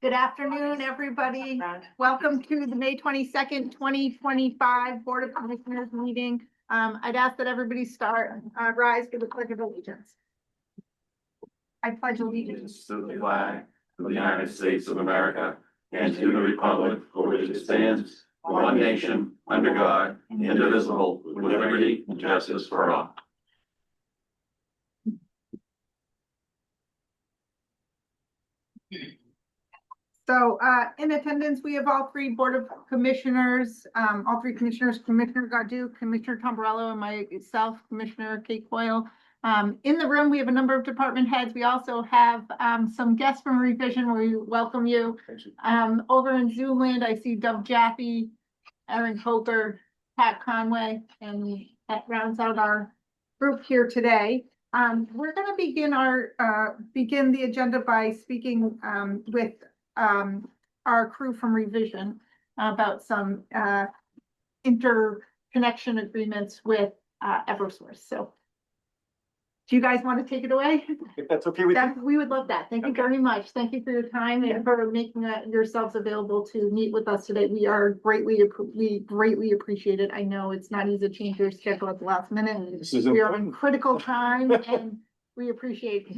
Good afternoon, everybody. Welcome to the May 22nd, 2025 Board of Commissioners meeting. I'd ask that everybody rise for the Pledge of Allegiance. I pledge allegiance to the flag of the United States of America and to the republic for which it stands, one nation, under God, indivisible, with liberty and justice for all. So in attendance, we have all three Board of Commissioners, Commissioner Godu, Commissioner Tombrello, and myself, Commissioner Kate Coyle. In the room, we have a number of department heads. We also have some guests from Revision. We welcome you. Over in Zoom land, I see Dov Jaffe, Erin Coker, Pat Conway, and that rounds out our group here today. We're going to begin the agenda by speaking with our crew from Revision about some interconnection agreements with Eversource. So do you guys want to take it away? If that's okay with you. We would love that. Thank you very much. Thank you for your time and for making yourselves available to meet with us today. We greatly appreciate it. I know it's not easy to change your schedule at the last minute. We are in critical time and we appreciate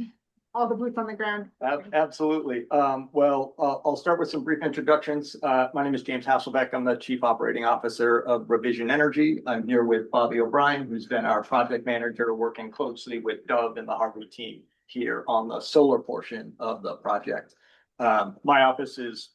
all the boots on the ground. Absolutely. I'll start with some brief introductions. My name is James Hasselbeck. I'm the Chief Operating Officer of Revision Energy. I'm here with Bobby O'Brien, who's been our project manager, working closely with Dov and the Harvey team here on the solar portion of the project. My office is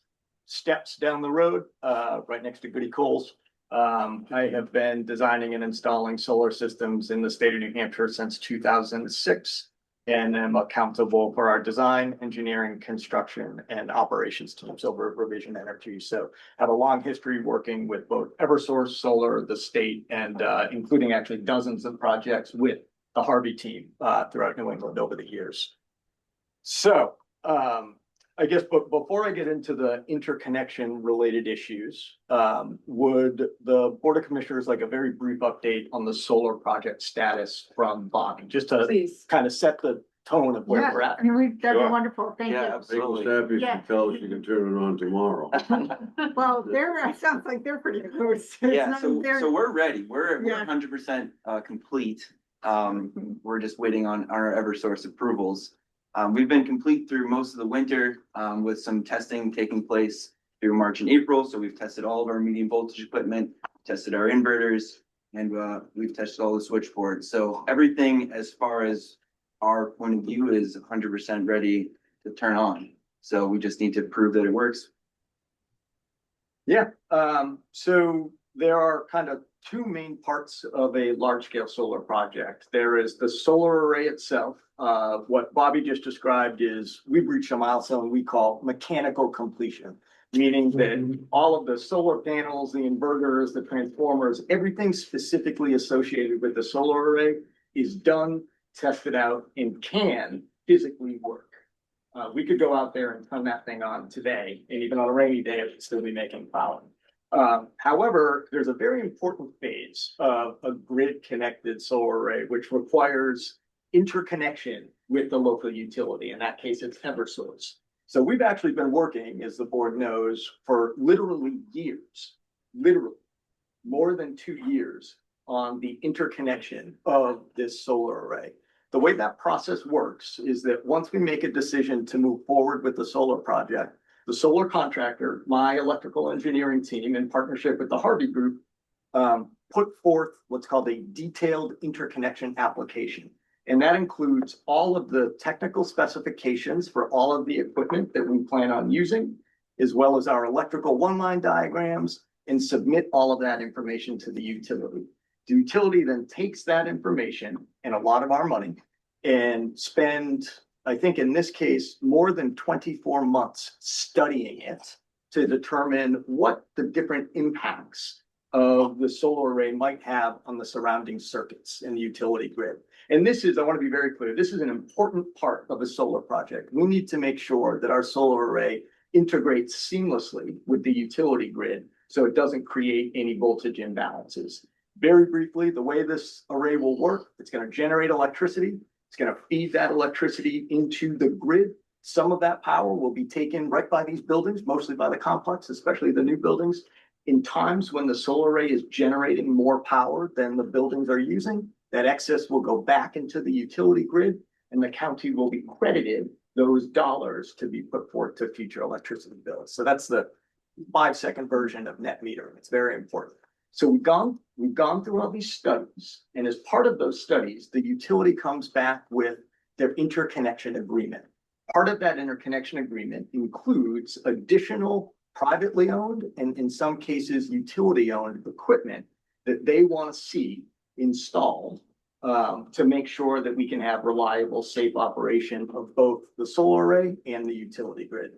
steps down the road, right next to Goody Coles. I have been designing and installing solar systems in the state of New Hampshire since 2006. And I'm accountable for our design, engineering, construction, and operations teams over at Revision Energy. So I have a long history working with both Eversource, Solar, the state, and including actually dozens of projects with the Harvey team throughout New England over the years. So I guess, but before I get into the interconnection related issues, would the Board of Commissioners like a very brief update on the solar project status from Bobby, just to kind of set the tone of where we're at? I mean, that'd be wonderful. Thank you. Absolutely. Established tell us you can turn it on tomorrow. Well, sounds like they're pretty close. Yeah, so we're ready. We're 100% complete. We're just waiting on our Eversource approvals. We've been complete through most of the winter with some testing taking place through March and April. So we've tested all of our medium voltage equipment, tested our inverters, and we've tested all the switchboards. So everything as far as our point of view is 100% ready to turn on. So we just need to prove that it works. Yeah, so there are kind of two main parts of a large scale solar project. There is the solar array itself. What Bobby just described is we've reached a milestone we call mechanical completion, meaning that all of the solar panels, the inverters, the transformers, everything specifically associated with the solar array is done, tested out, and can physically work. We could go out there and turn that thing on today, and even on a rainy day, it would still be making power. However, there's a very important phase of a grid connected solar array, which requires interconnection with the local utility. In that case, it's Eversource. So we've actually been working, as the board knows, for literally years, literally more than 2 years on the interconnection of this solar array. The way that process works is that once we make a decision to move forward with the solar project, the solar contractor, my electrical engineering team, in partnership with the Harvey Group, put forth what's called a detailed interconnection application. And that includes all of the technical specifications for all of the equipment that we plan on using, as well as our electrical one-line diagrams, and submit all of that information to the utility. The utility then takes that information and a lot of our money and spend, I think in this case, more than 24 months studying it to determine what the different impacts of the solar array might have on the surrounding circuits in the utility grid. And this is, I want to be very clear, this is an important part of a solar project. We need to make sure that our solar array integrates seamlessly with the utility grid so it doesn't create any voltage imbalances. Very briefly, the way this array will work, it's going to generate electricity. It's going to feed that electricity into the grid Some of that power will be taken right by these buildings, mostly by the complex, especially the new buildings. In times when the solar array is generating more power than the buildings are using, that excess will go back into the utility grid, and the county will be credited those dollars to be put forth to future electricity bills. So that's the 5-second version of net metering. It's very important. So we've gone through all these studies, and as part of those studies, the utility comes back with their interconnection agreement. Part of that interconnection agreement includes additional privately owned and in some cases utility owned equipment that they want to see installed to make sure that we can have reliable, safe operation of both the solar array and the utility grid.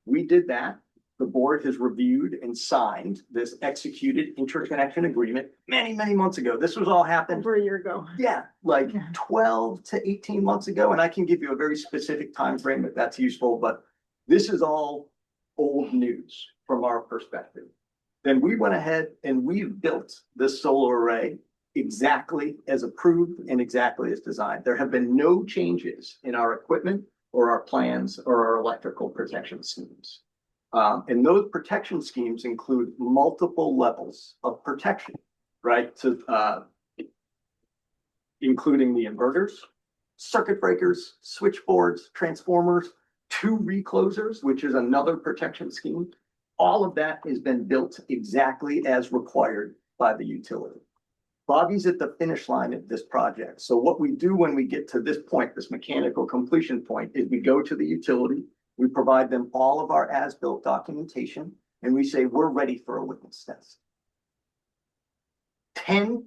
We did that. The board has reviewed and signed this executed interconnection agreement many, many months ago. This was all happened. Over a year ago. Yeah, like Yeah. 12 to 18 months ago, and I can give you a very specific time frame if that's useful, but this is all old news from our perspective. Then we went ahead and we built this solar array exactly as approved and exactly as designed. There have been no changes in our equipment or our plans or our electrical protection schemes. And those protection schemes include multiple levels of protection, right? Including the inverters, circuit breakers, switchboards, transformers, 2 reclosers, which is another protection scheme. All of that has been built exactly as required by the utility. Bobby's at the finish line of this project. So what we do when we get to this point, this mechanical completion point, is we go to the utility, we provide them all of our as-built documentation, and we say, we're ready for a witness test. 10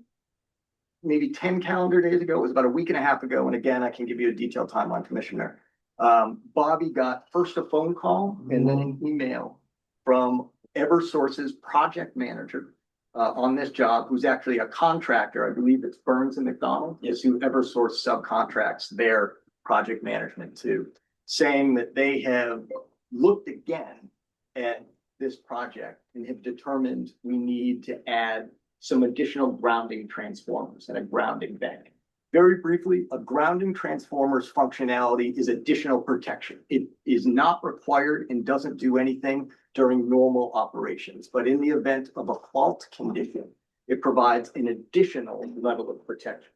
calendar days ago, it was about a week and a half ago, and again, I can give you a detailed timeline, Commissioner. Bobby got first a phone call and then an email from Eversource's project manager on this job, who's actually a contractor. I believe it's Burns and McDonnell, is who Eversource subcontracts their project management to, saying that they have looked again at this project and have determined we need to add some additional grounding transformers and a grounding bank. Very briefly, a grounding transformer's functionality is additional protection. It is not required and doesn't do anything during normal operations, but in the event of a fault condition, it provides an additional level of protection.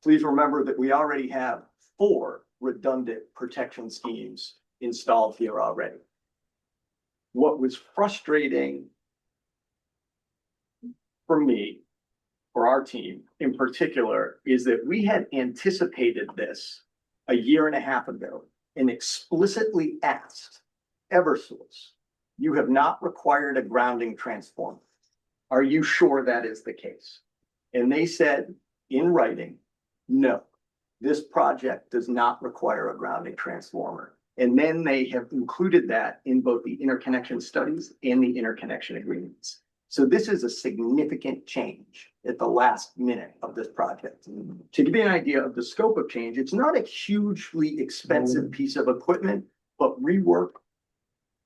Please remember that we already have 4 redundant protection schemes installed here already. What was frustrating for me, for our team in particular, is that we had anticipated this a year and a half ago and explicitly asked Eversource, you have not required a grounding transformer. Are you sure that is the case? And they said in writing, no, this project does not require a grounding transformer. And then they have included that in both the interconnection studies and the interconnection agreements. So this is a significant change at the last minute of this project. To give you an idea of the scope of change, it's not a hugely expensive piece of equipment, but rework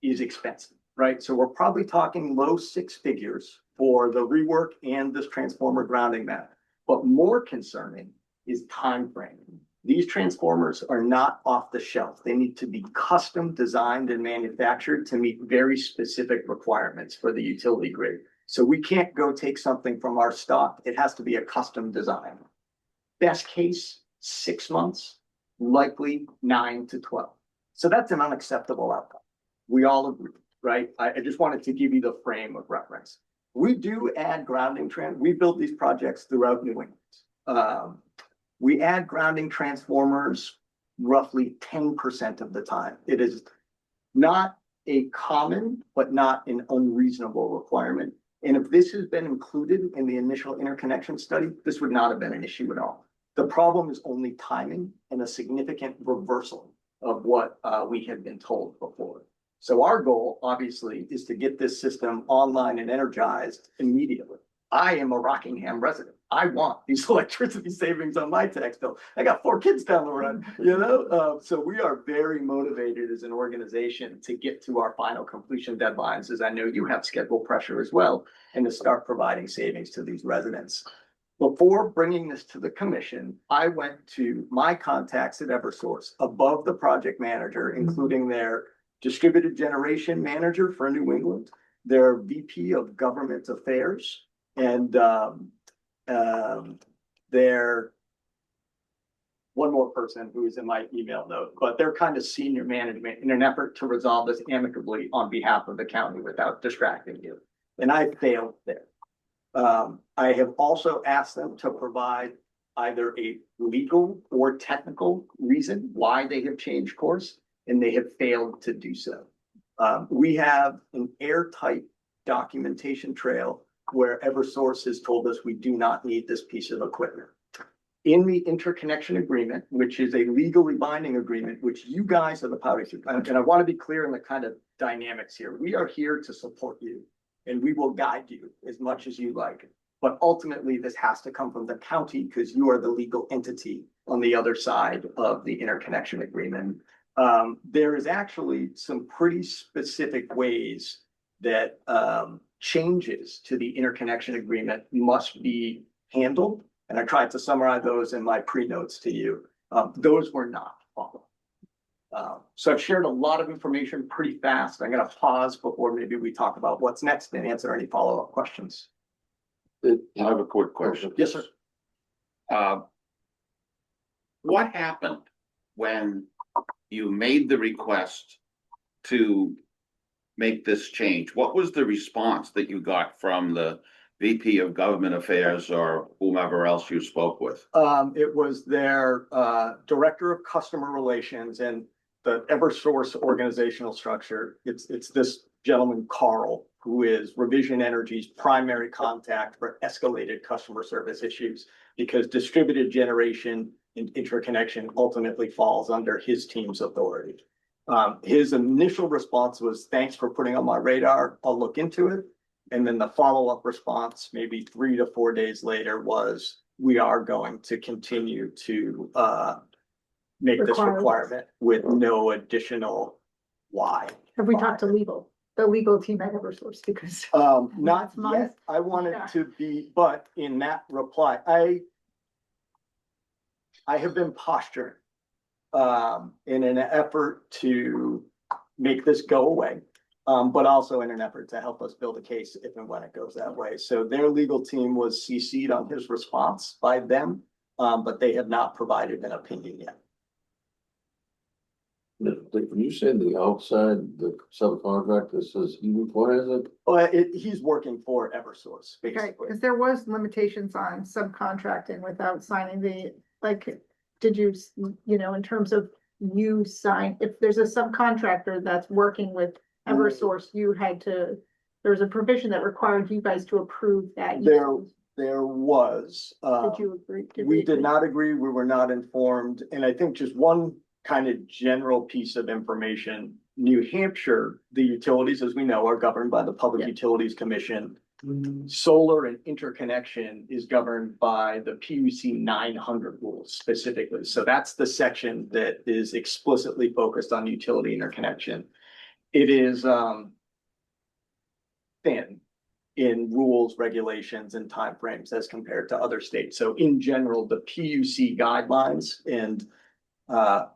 is expensive, right? So we're probably talking low 6 figures for the rework and this transformer grounding map. But more concerning is time frame. These transformers are not off the shelf. They need to be custom designed and manufactured to meet very specific requirements for the utility grid. So we can't go take something from our stock. It has to be a custom design. Best case, 6 months, likely 9 to 12. So that's an unacceptable outcome. We all agree, right? I just wanted to give you the frame of reference. We do add grounding we build these projects throughout New England. We add grounding transformers roughly 10% of the time. It is not a common, but not an unreasonable requirement. And if this has been included in the initial interconnection study, this would not have been an issue at all. The problem is only timing and a significant reversal of what we had been told before. So our goal, obviously, is to get this system online and energized immediately. I am a Rockingham resident. I want these electricity savings on my tax bill. I got 4 kids down the road, you know? So we are very motivated as an organization to get to our final completion deadlines, as I know you have schedule pressure as well, and to start providing savings to these residents. Before bringing this to the commission, I went to my contacts at Eversource above the project manager, including their distributed generation manager for New England, their VP of government affairs, and their one more person who is in my email note, but they're kind of senior management in an effort to resolve this amicably on behalf of the county without distracting you. And I failed there. I have also asked them to provide either a legal or technical reason why they have changed course, and they have failed to do so. We have an airtight documentation trail where Eversource has told us we do not need this piece of equipment. In the interconnection agreement, which is a legally binding agreement, which you guys are the parties to, and I want to be clear in the kind of dynamics here. We are here to support you and we will guide you as much as you like. But ultimately, this has to come from the county because you are the legal entity on the other side of the interconnection agreement. There is actually some pretty specific ways that changes to the interconnection agreement must be handled. And I tried to summarize those in my pre-notes to you. Those were not followed. So I've shared a lot of information pretty fast. I'm going to pause before maybe we talk about what's next and answer any follow-up questions. I have a quick question. Yes, sir. What happened when you made the request to make this change? What was the response that you got from the VP of Government Affairs or whomever else you spoke with? It was their Director of Customer Relations and the Eversource organizational structure. It's this gentleman, Carl, who is Revision Energy's primary contact for escalated customer service issues, because distributed generation and interconnection ultimately falls under his team's authority. His initial response was, "Thanks for putting on my radar. I'll look into it." And then the follow-up response, maybe 3 to 4 days later, was, "We are going to continue to make this requirement with no additional why." Have we talked to legal, the legal team at Eversource, because Not That's my- yet. I wanted Yeah. to be, but in that reply, I have been posturing in an effort to make this go away. But also in an effort to help us build a case if and when it goes that way. So their legal team was CC'd on his response by them, but they have not provided an opinion yet. When you said the outside, the subcontractor says he requires it, But he's working for Eversource, okay, basically. because there was limitations on subcontracting without signing the, like, did you, in terms of you sign, if there's a subcontractor that's working with Eversource, you had to, there was a provision that required you guys to approve that. There was. Did you agree? We did not agree. We were not informed. And I think just one kind of general piece of information, New Hampshire, the utilities, as we know, are governed by the Public Yeah. Utilities Commission. Solar and interconnection is governed by the PUC 900 rules specifically. So that's the section that is explicitly focused on utility interconnection. It is thin in rules, regulations, and timeframes as compared to other states. So in general, the PUC guidelines and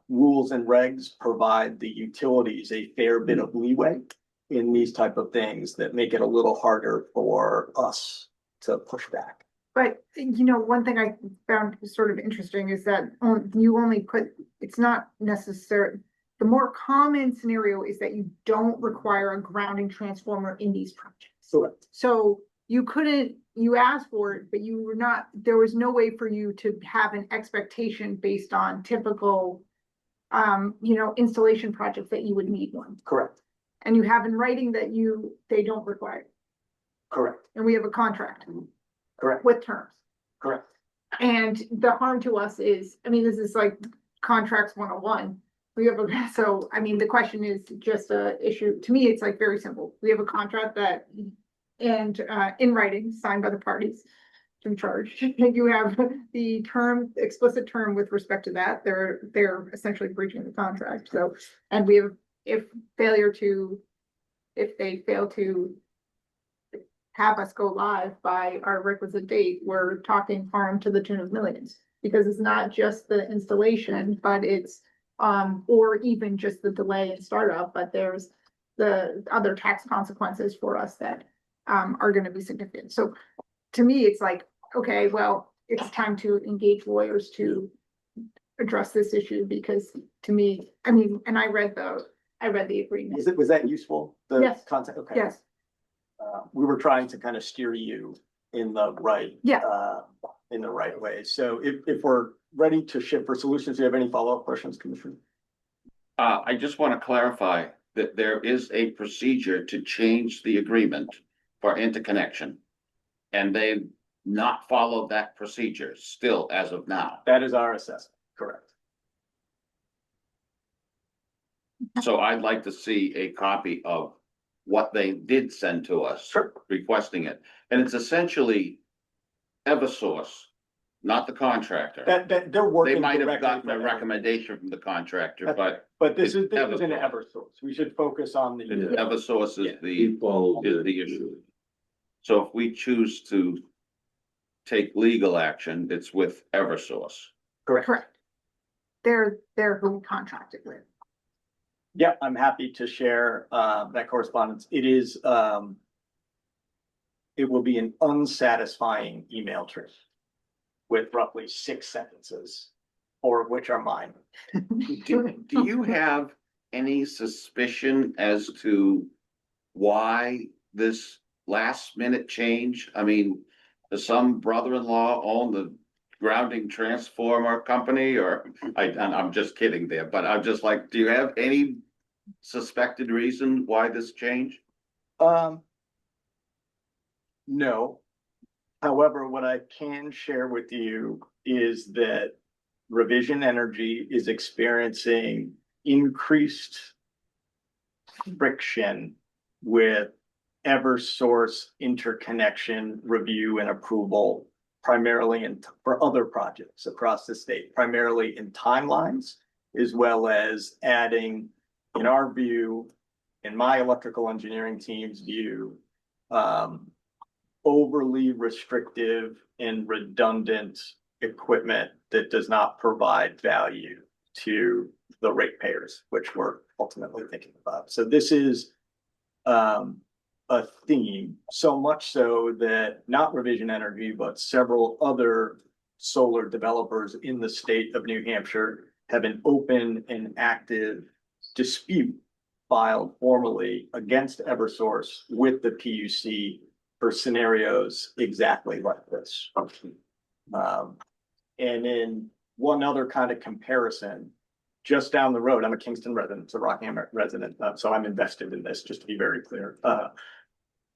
rules and regs provide the utilities a fair bit of leeway in these type of things that make it a little harder for us to push back. But, one thing I found sort of interesting is that you only put, it's not necessary. The more common scenario is that you don't require a grounding transformer in these projects. Correct. So you asked for it, but there was no way for you to have an expectation based on typical, installation projects that you would need one. Correct. And you have in writing that they don't require it. Correct. And we have a contract Correct. with terms. Correct. And the harm to us is, this is like contracts 101. The question is just a issue. To me, it's like very simple. We have a contract and in writing, signed by the parties to charge. You have the explicit term with respect to that. They're essentially breaching the contract. So, and we have, if they fail to have us go live by our requisite date, we're talking harm to the tune of millions. Because it's not just the installation, but it's, or even just the delay in startup, but there's the other tax consequences for us that, are gonna be significant. So to me, it's like, okay, well, it's time to engage lawyers to address this issue, because to me, I mean, and I read the agreement. Was that useful? The Yes. content, okay. Yes, We were trying to kind of steer you in the right. Yeah. In the right way. So if we're ready to shift for solutions, do you have any follow-up questions, Commissioner? I just want to clarify that there is a procedure to change the agreement for interconnection. And they've not followed that procedure still as of now. That is our assessment, correct. So I'd like to see a copy of what they did send to us. Sure. Requesting it. And it's essentially Eversource, not the contractor. That they're working. They might have directly gotten a for recommendation from the contractor, Eversource. but But this is It's an Eversource. Eversource. We should focus on the. Eversource Yeah. is the, He follows is the issue. So if we choose to take legal action, it's with Eversource. Correct. correct. They're who we contracted with. Yeah, I'm happy to share that correspondence. It is it will be an unsatisfying email trail with roughly 6 sentences, 4 of which are mine. Do you have any suspicion as to why this last minute change? I mean, does some brother-in-law own the grounding transformer company, or I'm just kidding there, but I'm just like, do you have any suspected reason why this change? No. However, what I can share with you is that Revision Energy is experiencing increased friction with Eversource interconnection review and approval, primarily for other projects across the state, primarily in timelines, as well as adding, in our view, in my electrical engineering team's view, overly restrictive and redundant equipment that does not provide value to the ratepayers, which we're ultimately thinking about. So this is a theme, so much so that not Revision Energy, but several other solar developers in the state of New Hampshire have an open and active dispute filed formally against Eversource with the PUC for scenarios exactly like this. And in one other kind of comparison, just down the road, I'm a Kingston resident, so Rockingham resident, so I'm invested in this, just to be very clear.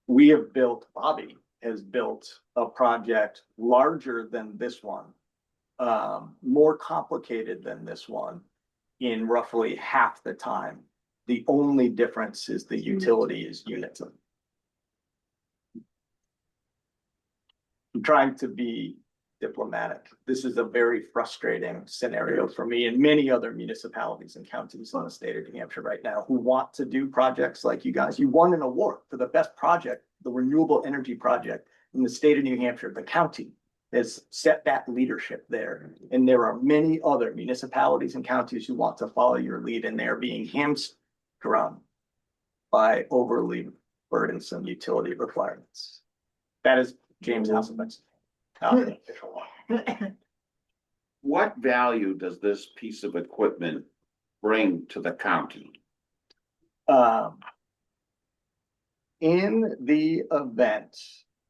We have built, Bobby has built a project larger than this one, more complicated than this one, in roughly half the time. The only difference is the utility is Unitil. I'm trying to be diplomatic. This is a very frustrating scenario for me and many other municipalities and counties in the state of New Hampshire right now who want to do projects like you guys. You won an award for the best project, the renewable energy project in the state of New Hampshire. The county has set that leadership there. And there are many other municipalities and counties who want to follow your lead, and they're being hamstrung by overly burdensome utility requirements. That is James Hasselbeck's official one. What value does this piece of equipment bring to the county? In the event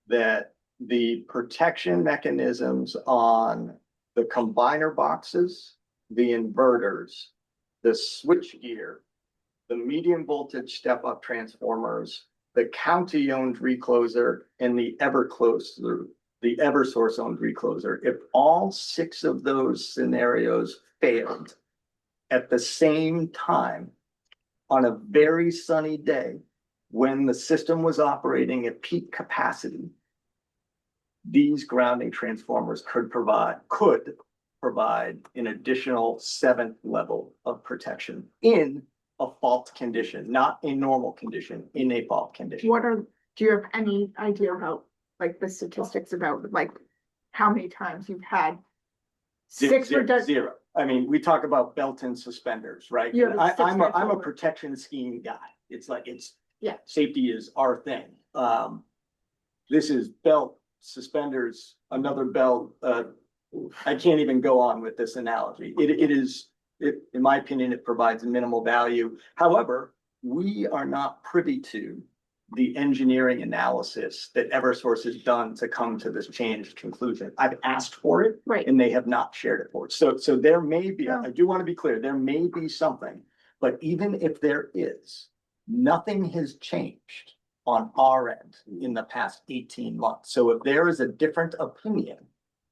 that the protection mechanisms on the combiner boxes, the inverters, the switchgear, the medium voltage step-up transformers, the county-owned recloser, and the Eversource-owned recloser, if all 6 of those scenarios failed at the same time on a very sunny day when the system was operating at peak capacity, these grounding transformers could provide an additional 7th level of protection in a fault condition, not a normal condition, in a fault condition. What are, Do you have any idea about, like, the statistics about, like, how many times you've had six reductions? Zero. I mean, we talk about belt and suspenders, right? You have a I'm a 6x4. protection scheme guy. It's like, Yeah. safety is our thing. This is belt, suspenders, another belt. I can't even go on with this analogy. In my opinion, it provides minimal value. However, we are not privy to the engineering analysis that Eversource has done to come to this changed conclusion. I've asked for it. Right. And they have not shared it for us. So there may be, Yeah. I do want to be clear, there may be something, but even if there is, nothing has changed on our end in the past 18 months. So if there is a different opinion,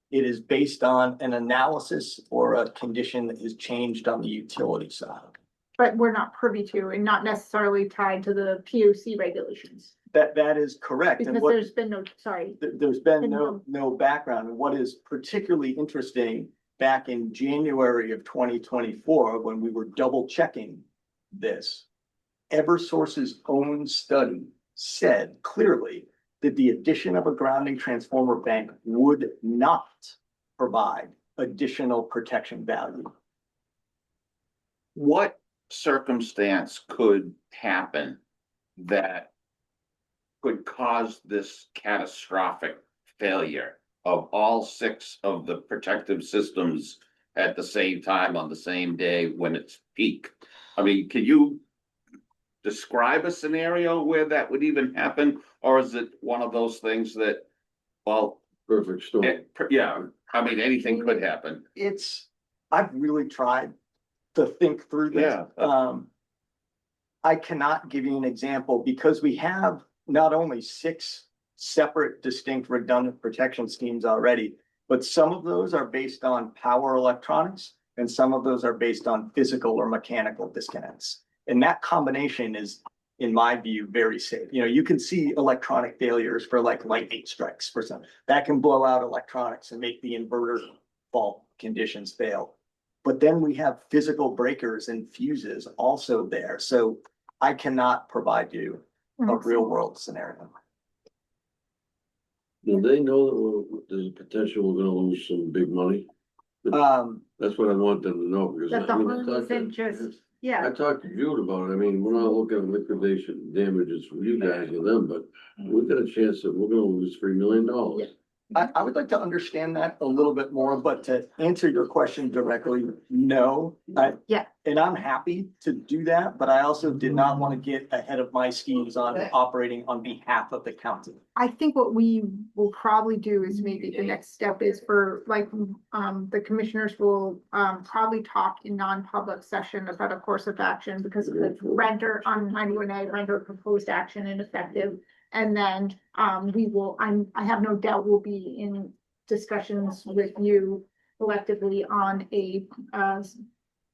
it is based on an analysis or a condition that has changed on the utility side. But we're not privy to, and not necessarily tied to the POC regulations, That is correct. And because what, there's been no, sorry. there's been no background. And what is particularly interesting, back in January of 2024, when we were double checking this, Eversource's own study said clearly that the addition of a grounding transformer bank would not provide additional protection value. What circumstance could happen that could cause this catastrophic failure of all 6 of the protective systems at the same time on the same day when it's peak? I mean, can you describe a scenario where that would even happen? Or is it one of those things that, well, Perfect storm. yeah, I mean, anything could happen. I've really tried to think through this. Yeah. I cannot give you an example because we have not only 6 separate, distinct, redundant protection schemes already, but some of those are based on power electronics and some of those are based on physical or mechanical disconnects. And that combination is, in my view, very safe. You know, you can see electronic failures for like lightning strikes for some, that can blow out electronics and make the inverter fault conditions fail. But then we have physical breakers and fuses also there. So I cannot provide you a real world scenario. Do they know that there's a potential we're gonna lose some big money? That's what I want them to know, because. That the I mean, I harm talked to- isn't just, I yeah, talked to Jude about it. I mean, we're not looking at liquidation damages for you guys or them, but we've got a chance that we're gonna lose $3 million. I would like to understand that a little bit more, but to answer your question directly, no. Yeah. And I'm happy to do that, but I also did not want to get ahead of my skis on operating on behalf of the county. I think what we will probably do is maybe the next step is for like, the commissioners will, probably talk in non-public session about a course of action because of the render on 91A, render proposed action ineffective. And then, I have no doubt we'll be in discussions with you collectively on a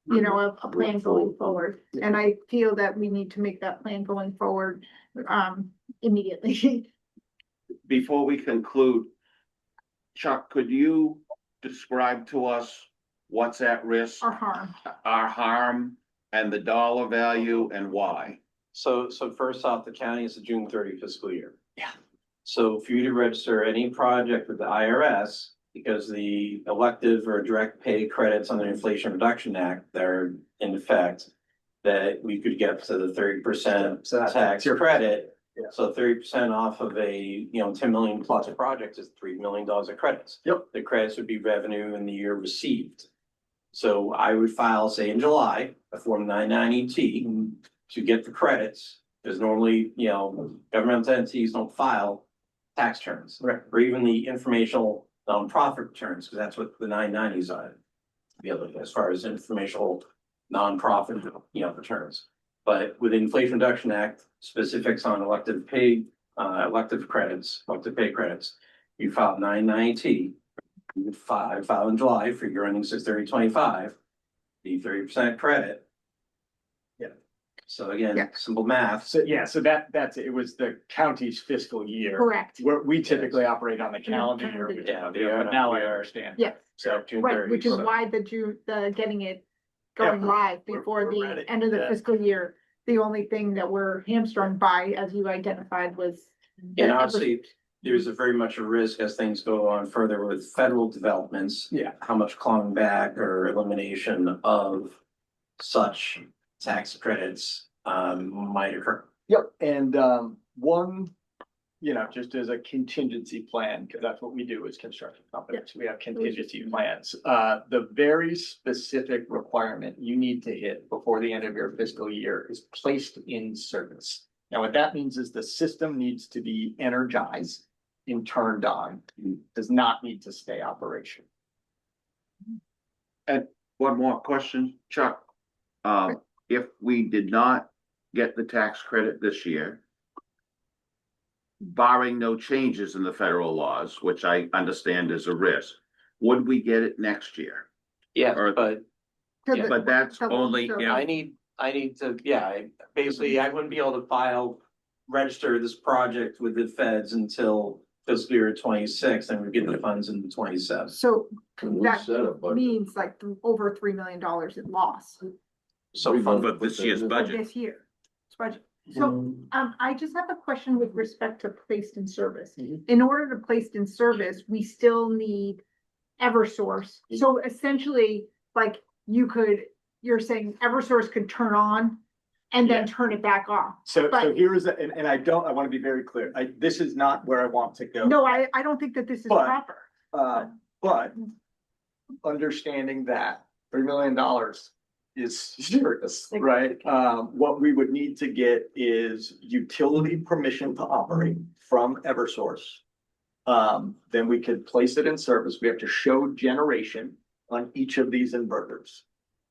plan going forward. And I feel that we need to make that plan going forward, immediately. Before we conclude, Chuck, could you describe to us what's at risk, Our harm. our harm, and the dollar value and why? So first off, the county is a June 30 fiscal year. Yeah. So for you to register any project with the IRS, because the elective or direct pay credits under the Inflation Reduction Act that are in effect, that we could get to the 30% tax credit. Yeah. So 30% off of a, $10 million plus project is $3 million of credits. Yep. The credits would be revenue in the year received. So I would file, say in July, a Form 990T to get the credits. Because normally, governmental entities don't file tax returns. Right. Or even the informational nonprofit returns, because that's what the 990s are. As far as informational nonprofit, returns. But with the Inflation Reduction Act, specifics on elective pay credits, you file 990T. You would file in July for your earnings is 30/25, the 30% credit. Yeah. So again, Yeah. simple math. So that's it. It was the county's fiscal year. Correct. Where we typically operate on the calendar year. Yeah, Now I understand. Yes, So June right, 30. which is so- why the getting it going Yeah, live we're before the ready. end of the Yeah. fiscal year. The only thing that we're hamstrung by, as you identified, was And obviously, there's a very much a risk as things go on further with federal developments. Yeah. How much clawing back or elimination of such tax credits might occur. Yep, and one, just as a contingency plan, because that's what we do as construction companies, we have contingency plans. The very specific requirement you need to hit before the end of your fiscal year is placed in service. Now, what that means is the system needs to be energized and turned on, does not need to stay operational. One more question, Chuck. If we did not get the tax credit this year, barring no changes in the federal laws, which I understand is a risk, would we get it next year? Yeah, Or- but To the- But that's to the- only to- if- I need to, basically, I wouldn't be able to register this project with the feds until fiscal year 26, and we're getting the funds in 27. So And we that set a budget. means like over $3 million in loss So from But this year's for budget, this year. It's budget. So Mm-hmm. I just have a question with respect to placed in service. Mhm. In order to placed in service, we still need Eversource. So essentially, like you're saying Eversource could turn on and then turn it back off. So But- here's, and I want to be very clear, this is not where I want to go. No, I don't think that this is But- proper. But understanding that $3 million is serious, right? What we would need to get is utility permission to operate from Eversource. Then we could place it in service. We have to show generation on each of these inverters.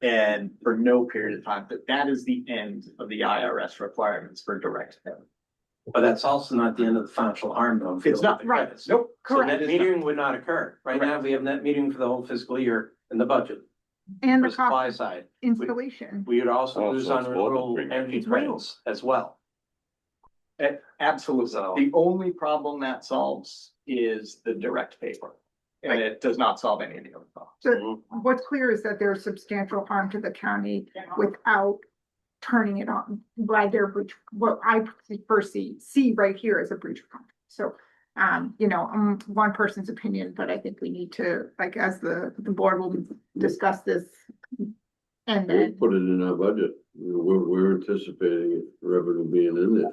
And for no period of time, that is the end of the IRS requirements for direct debit. But that's also not the end of the financial harm though. It's not, Right. Nope. So Correct. net metering would not occur. Right now, we have net metering for the whole fiscal year in the budget. And For the supply cost side, of installation. we would also Oh, lose so on it's more than renewable 3 million. energy It's way credits as well. Absolutely. So- The only problem that solves is the direct paper. And it does not solve any of the other problems. So what's clear is that there's substantial harm to the county without turning it on by their breach, what I see right here as a breach of contract. So, one person's opinion, but I think we need to, like, as the board will discuss this. And We'll then, put it in our budget. We're anticipating revenue being in there.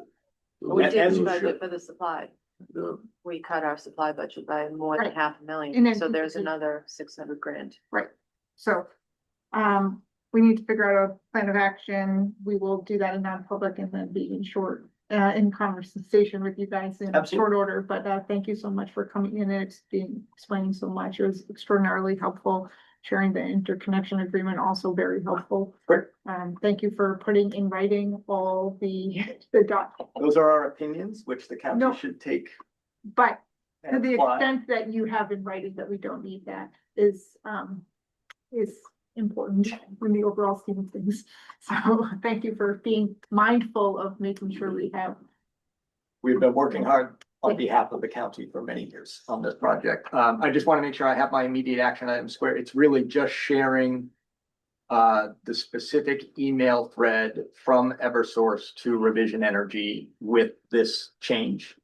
We As didn't you budget should. for the supply. Yeah. We cut our supply budget by more than Right. $500,000, And then- so there's another 600 grand. so, we need to figure out a plan of action. We will do that in non-public and then be in conversation with you guys in Absolutely. short order, but thank you so much for coming in and explaining so much. It was extraordinarily helpful. Sharing the interconnection agreement, also very helpful. Great. Thank you for putting in writing all the doc, Those are our opinions, which the No. county should take. but to and the apply. extent that you have in writing that we don't need that is important in the overall scheme of things. So thank you for being mindful of making sure we have. We've been working hard on behalf of the county for many years on this project. I just want to make sure I have my immediate action items square. It's really just sharing the specific email thread from Eversource to Revision Energy with this change.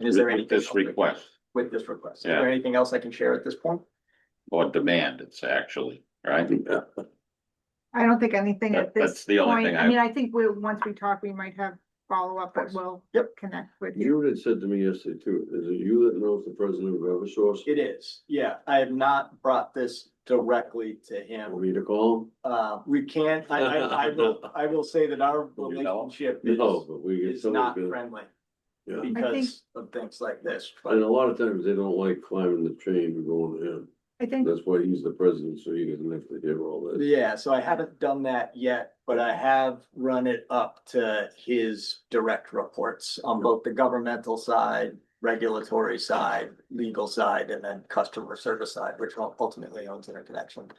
And is there with anything? this request With this request. Is Yeah. there anything else I can share at this point? or demand, it's actually, right? I don't think anything at this That's the only point. thing I mean, I think once we talk, we might have follow-up, but we'll Yep. connect with you. You had said to me yesterday too, is it you that knows the president of Eversource? It is, yeah. I have not brought this directly to Want him. me to call We can't, I will say that our Will you know? relationship him? No, is, but we get is not someone. friendly Yeah, because of things like this. and But a lot of times they don't like climbing the chain and going to him. I think, That's why he's the president, so he doesn't have to hear all this. yeah, so I haven't done that yet, but I have run it up to his direct reports on both the governmental side, regulatory side, legal side, and then customer service side, which ultimately owns Interconnection.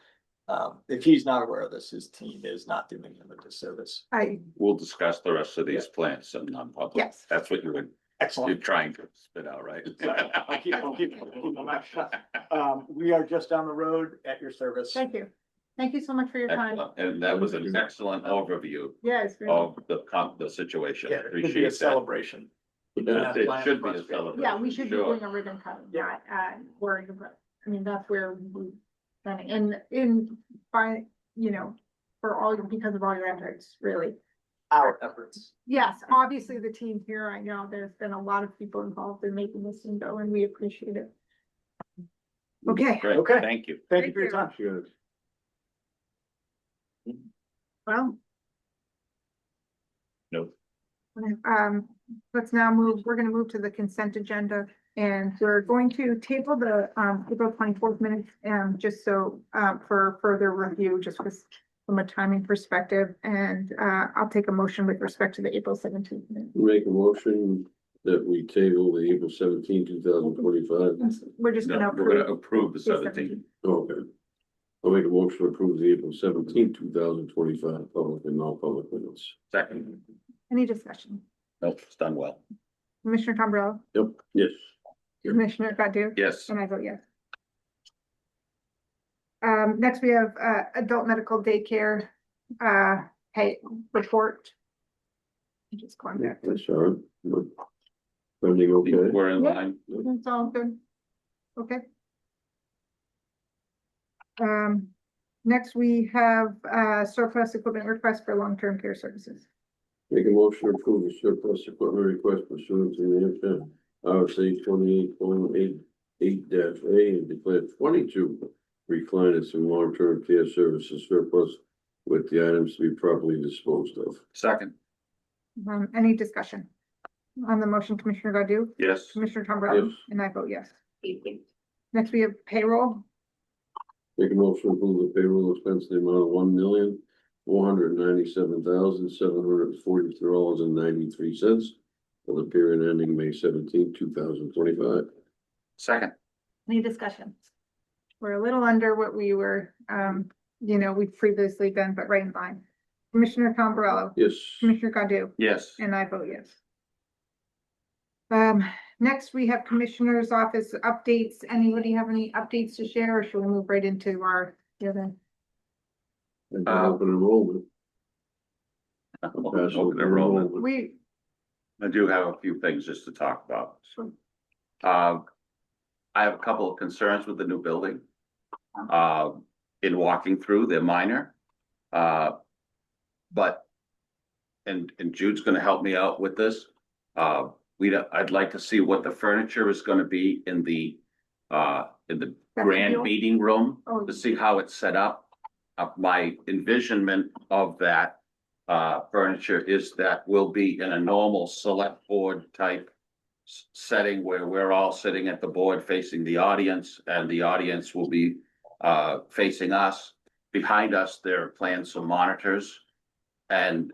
If he's not aware of this, his team is not doing him a disservice. We'll discuss the rest of these plans in non-public. Yes. That's what you're Excellent. trying to spit out, right? I'll keep my mouth shut. We are just down the road at your service. thank you. Thank you so much for your time. Excellent. And that was an excellent overview Yes. of the situation. Yeah, it could be a Appreciate that. celebration. Yeah. It should be a celebration. Yeah, we should be Sure. doing a ribbon cutting, not, worrying about, I mean, that's where we, and in, by, you know, for all, because of all your efforts, really. Our efforts. Yes, obviously the team here, I know there's been a lot of people involved in making this thing go, and we appreciate it. Okay, Great, Okay. thank you. Thank you for your time. Sure. well. Nope. Let's now move, we're gonna move to the consent agenda, and we're going to table the, April 24th minutes, just so, for further review, just because from a timing perspective, and, I'll take a motion with respect to the April 17th minute. Make a motion that we table the April 17, 2025. We're just No, gonna we're gonna approve. approve the the 17th. Okay. I'll make a motion to approve the April 17, 2025 public and non-public minutes. Second. Any discussion? Nope, it's done well. Commissioner Tombrello, Yep, yes. Commissioner Godu? Yes. And I vote yes. Next we have, adult medical daycare, hey, report. I'm just going back to, That's all right. Everything okay? We're in Yeah. line. it's all good. Okay. Next we have, surplus equipment request for long-term care services. Make a motion to approve the surplus equipment request pursuant to the Hampshire RSA 28.88-A and declare 22 recliners and long-term care services surplus with the items to be properly disposed of. Second. Any discussion? On the motion, Commissioner Godu? Yes. Commissioner Tombrello? Yes. And I vote yes. Next we have payroll. Make a motion to approve the payroll expense in the amount of $1,497,743.93 for the period ending May 17, 2025. Second. Any discussion? We're a little under what we were, we've previously done, but right in line. Commissioner Tombrello, Yes. Commissioner Godu, Yes. and I vote yes. Next we have Commissioner's Office updates. Anybody have any updates to share, or should we move right into our, Open enrollment. Open enrollment. we, I do have a few things just to talk about. Sure. I have a couple of concerns with the new building. In walking through, they're minor. But, and Jude's gonna help me out with this. I'd like to see what the furniture is gonna be in the grand meeting room, Oh. to see how it's set up. My envisionment of that furniture is that we'll be in a normal select board type setting where we're all sitting at the board facing the audience, and the audience will be facing us. Behind us, there are planned some monitors. And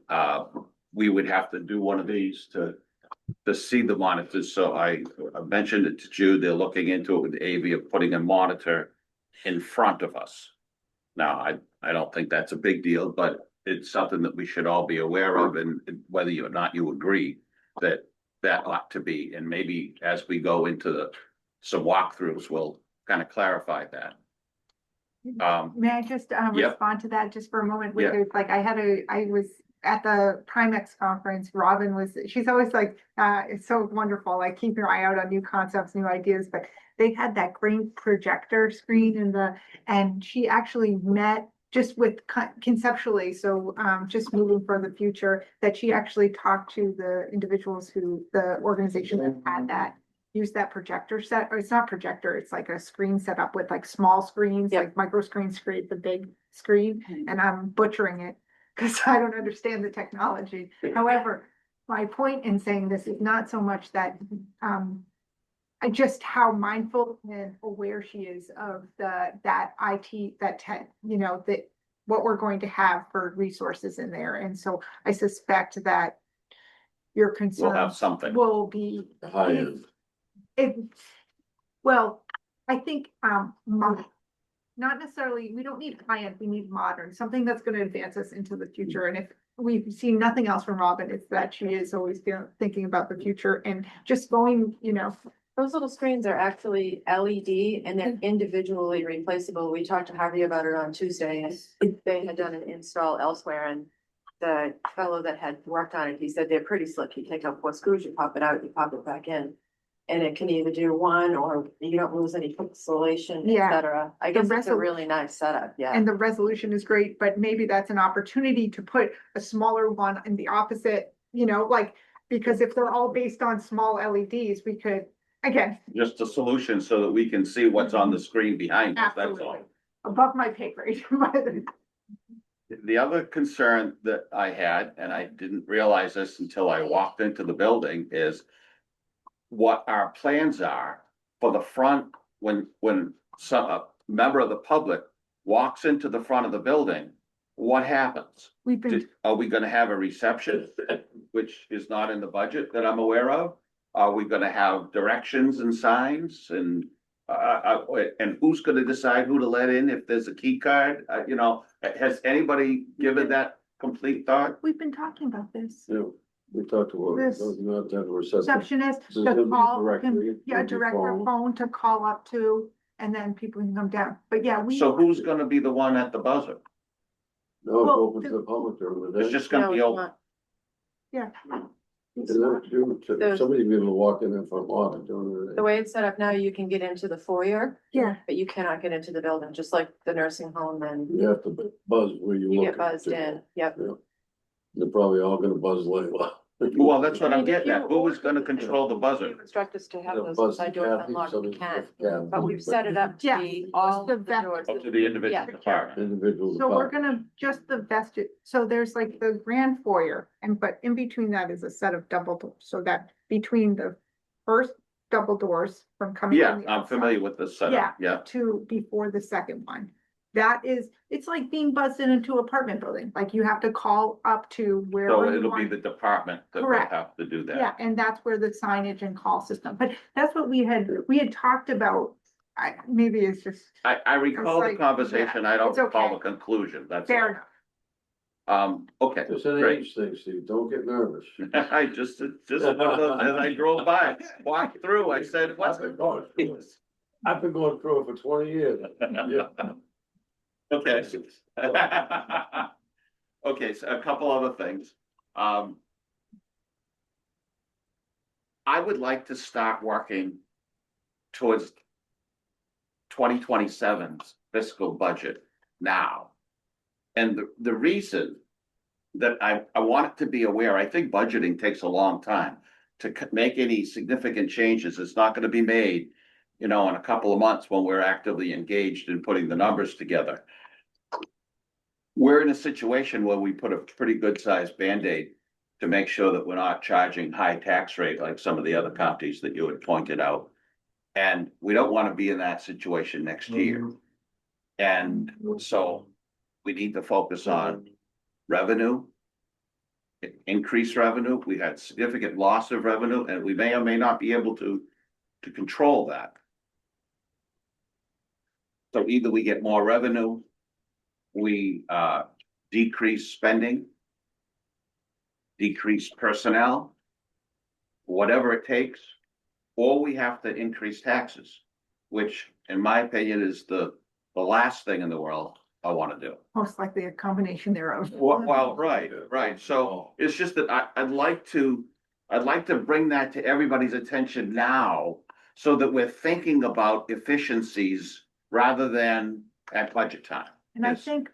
we would have to do one of these to see the monitors. So I mentioned it to Jude, they're looking into it with AV of putting a monitor in front of us. Now, I don't think that's a big deal, but it's something that we should all be aware of, and whether or not you agree that ought to be, and maybe as we go into some walkthroughs, we'll kind of clarify that. may I just, Yep. respond to that just for a moment? Yeah. Because like I was at the Primex conference, Robin she's always like, it's so wonderful, like keep your eye out on new concepts, new ideas, but they had that green projector screen and she actually met just with conceptually, so just moving for the future, that she actually talked to the individuals the organization that had that, use that projector set, or it's not projector, it's like a screen set up with like small screens, Yep. like micro screens create the big screen, and I'm butchering it because I don't understand the technology. However, my point in saying this is not so much that, just how mindful and aware she is of that IT, that tech, that what we're going to have for resources in there. And so I suspect that your We'll concerns have something. will be, High end. well, I think, not necessarily, we don't need high end, we need modern, something that's gonna advance us into the future. And if we've seen nothing else from Robin, it's that she is always thinking about the future and just going, Those little screens are actually LED and they're individually replaceable. We talked to Harvey about it on Tuesday, and they had done an install elsewhere, and the fellow that had worked on it, he said they're pretty slick. You take out 4 screws, you pop it out, you pop it back in. And it can either do one or you don't lose any pixelation, Yeah. et cetera. I The guess it's a resol- really nice setup, yeah. And the resolution is great, but maybe that's an opportunity to put a smaller one in the opposite, like, because if they're all based on small LEDs, we could, again, Just a solution so that we can see what's on the screen behind us, that's all. absolutely, above my pay grade. The other concern that I had, and I didn't realize this until I walked into the building, is what our plans are for the front, when some, a member of the public walks into the front of the building, what happens? We've been, Are we gonna have a reception, which is not in the budget that I'm aware of? Are we gonna have directions and signs and who's gonna decide who to let in if there's a key card? Has anybody given that complete thought? we've been talking about this. Yeah, we talked about it, This- not to have a reception. Receptionist So to it'll be call, directory, yeah, it'll be direct their phone. phone to call up to, and then people can come down. But yeah, we. So who's gonna be the one at the buzzer? No, it's Well, open to the public during the It's day. just gonna No, be it's open. not. Yeah. And that's true, There's- somebody be able to walk in there for a lot during the The day. way it's set up now, you can get into the foyer, Yeah, but you cannot get into the building, just like the nursing home and You have to buzz where you you look. get buzzed in, yep. They're probably all gonna buzz later. Well, that's what I I'm mean, if getting at. you- Who is gonna control the buzzer? You instruct us to have Yeah, those buzz side the doors Kathy, unlocked, we somebody can, with Kathy. but we've set it up to Yeah, be all the the vest- doors. Up to the individual Yeah. department. Individual. so we're department. gonna, just the vested, so there's like the grand foyer, but in between that is a set of double doors, so that between the first double doors from coming. Yeah, from the I'm outside familiar with the setup, yeah. To before the second one. That is, it's like being buzzed into an apartment building, like you have to call up to where. So you it'll be want- the department that will Correct. have to do that. Yeah, and that's where the signage and call system, but that's what we had talked about. Maybe it's just I recall the like, conversation, I yeah, don't it's recall okay. the conclusion, that's fair all. enough. Okay, It's an great. age thing, Steve, don't get nervous. I just as I drove by, walked through, I said, what's? I've been going through it. I've been going through it for 20 years. Yeah. Okay. Okay, so a couple other things. I would like to start working towards 2027's fiscal budget now. And the reason that I want it to be aware, I think budgeting takes a long time. To make any significant changes, it's not gonna be made, in a couple of months when we're actively engaged in putting the numbers together. We're in a situation where we put a pretty good sized Band-Aid to make sure that we're not charging high tax rate like some of the other counties that you had pointed out. And we don't want to be in that situation next year. And so we need to focus on revenue. Increase revenue. We had significant loss of revenue and we may or may not be able to control that. So either we get more revenue, we decrease spending, decrease personnel, whatever it takes, or we have to increase taxes, which in my opinion is the last thing in the world I want to do. Most likely a combination thereof. Well, right. So it's just that I'd like to bring that to everybody's attention now so that we're thinking about efficiencies rather than at budget time. And I Yes. think,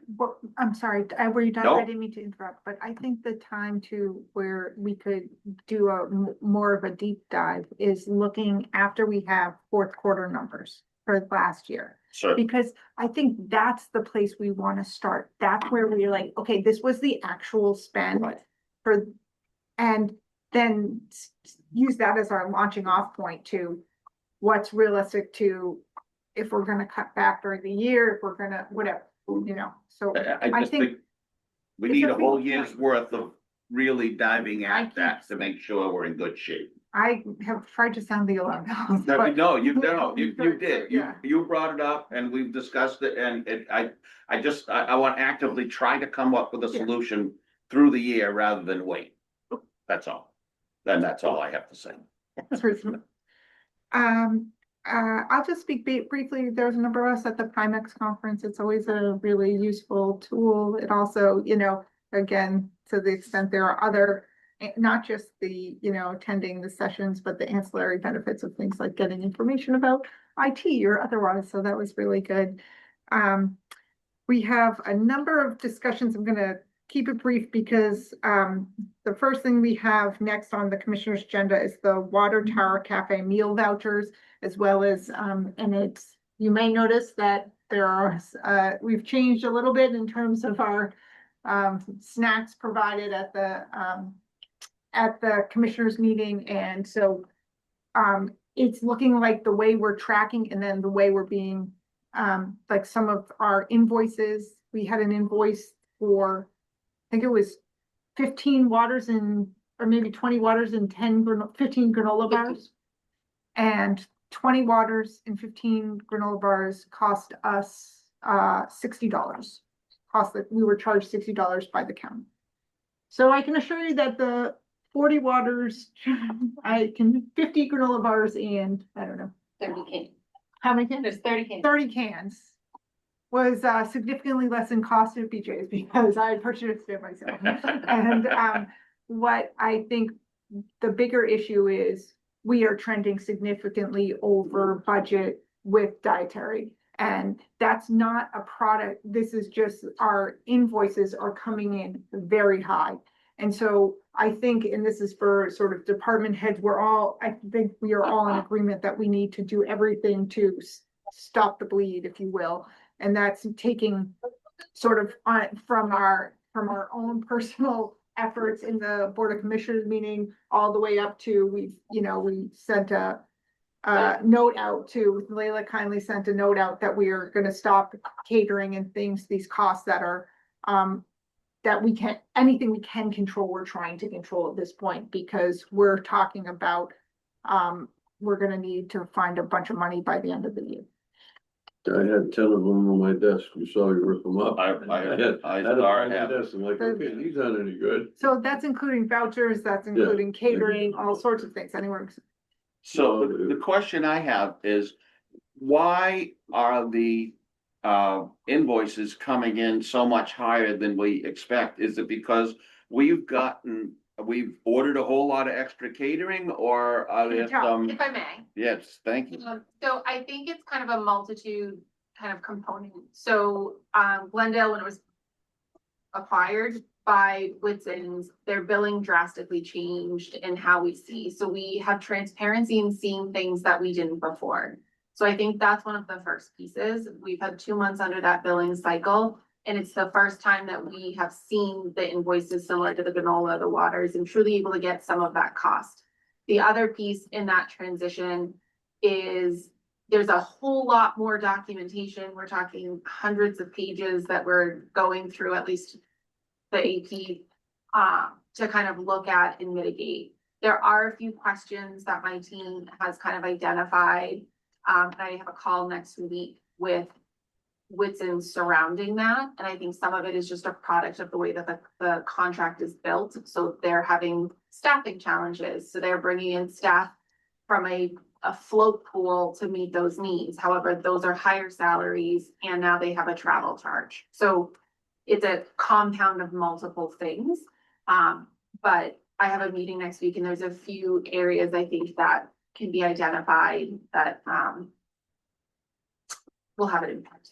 I'm sorry, were you done? No. I didn't mean to interrupt, but I think the time to where we could do more of a deep dive is looking after we have fourth quarter numbers for last year. So, Because I think that's the place we want to start. That's where we're like, okay, this was the actual spend Right. for, and then use that as our launching off point to what's realistic to, if we're gonna cut back during the year, if we're gonna, whatever, so. I just think we it's need a a whole big year's point. worth of really diving I at that to make sure we're in good shape. I have tried to sound the alarm bells. No, but- no, you did, Yeah. you brought it up and we've discussed it and I want to actively try to come up with a Yeah. solution through the year rather than wait. That's all. Then that's all I have to say. That's reasonable. I'll just speak briefly. There's a number of us at the Primex conference. It's always a really useful tool. It also, again, to the extent there are other, not just the, attending the sessions, but the ancillary benefits of things like getting information about IT or otherwise. So that was really good. We have a number of discussions. I'm gonna keep it brief because the first thing we have next on the commissioner's agenda is the Water Tower Cafe meal vouchers, as well as, and you may notice that there are, we've changed a little bit in terms of our snacks provided at the commissioners meeting. And so it's looking like the way we're tracking and then the way we're being, like some of our invoices, we had an invoice for, I think it was 15 waters and, or maybe 20 waters and 15 granola bars. And 20 waters and 15 granola bars cost us $60. We were charged $60 by the county. So I can assure you that the 40 waters, 50 granola bars and I don't know. 30 cans. How many cans? There's 30 cans. 30 cans was significantly less in cost at BJ's because I purchased it myself. And what I think the bigger issue is we are trending significantly over budget with dietary. And that's not a product. This is just our invoices are coming in very high. And so I think, and this is for sort of department heads, I think we are all in agreement that we need to do everything to stop the bleed, if you will. And that's taking sort of from our own personal efforts in the Board of Commissioners meeting all the way up to we sent a note out to Layla kindly sent a note out that we are going to stop catering and these costs that are that anything we can control, we're trying to control at this point because we're talking about we're going to need to find a bunch of money by the end of the year. I had 10 of them on my desk. You saw me rip them up. I had them on my have. desk. I'm like, okay, these aren't any good. So that's including vouchers, that's including catering, all sorts of things, anywhere. So the question I have is, why are the invoices coming in so much higher than we expect? Is it because we've ordered a whole lot of extra catering, or are there some? If I may. Yes, thank you. So I think it's kind of a multitude kind of component. So Glendale, when it was acquired by Whitson's, their billing drastically changed in how we see. So we have transparency in seeing things that we didn't before. So I think that's one of the first pieces. We've had 2 months under that billing cycle. And it's the first time that we have seen the invoices similar to the granola, the waters, and truly able to get some of that cost. The other piece in that transition is there's a whole lot more documentation. We're talking hundreds of pages that we're going through, at least the AP, to kind of look at and mitigate. There are a few questions that my team has kind of identified. And I have a call next week with Whitson surrounding that. And I think some of it is just a product of the way that the contract is built. So they're having staffing challenges. So they're bringing in staff from a float pool to meet those needs. However, those are higher salaries and now they have a travel charge. So it's a compound of multiple things. But I have a meeting next week and there's a few areas I think that can be identified that will have an impact.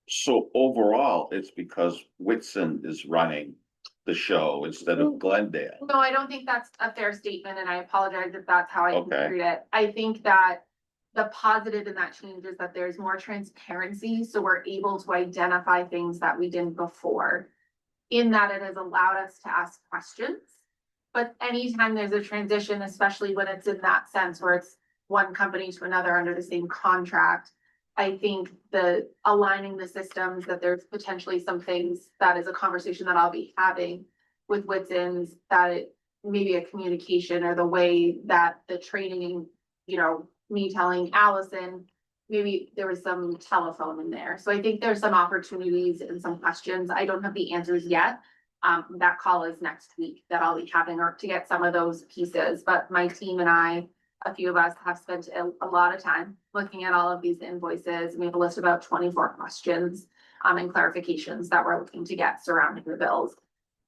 So overall, it's because Whitson is running the show instead of Glendale. No, I don't think that's a fair statement, and I apologize if that's how I Okay. construed it. I think that the positive in that change is that there's more transparency, so we're able to identify things that we didn't before. In that it has allowed us to ask questions. But anytime there's a transition, especially when it's in that sense where it's one company to another under the same contract, I think the aligning the systems, that there's potentially some things that is a conversation that I'll be having with Whitson's, that it maybe a communication or the way that the training, me telling Allison, maybe there was some telephone in there. So I think there's some opportunities and some questions. I don't have the answers yet. That call is next week that I'll be having to get some of those pieces, but my team and I, a few of us have spent a lot of time looking at all of these invoices. We have a list of about 24 questions and clarifications that we're looking to get surrounding the bills.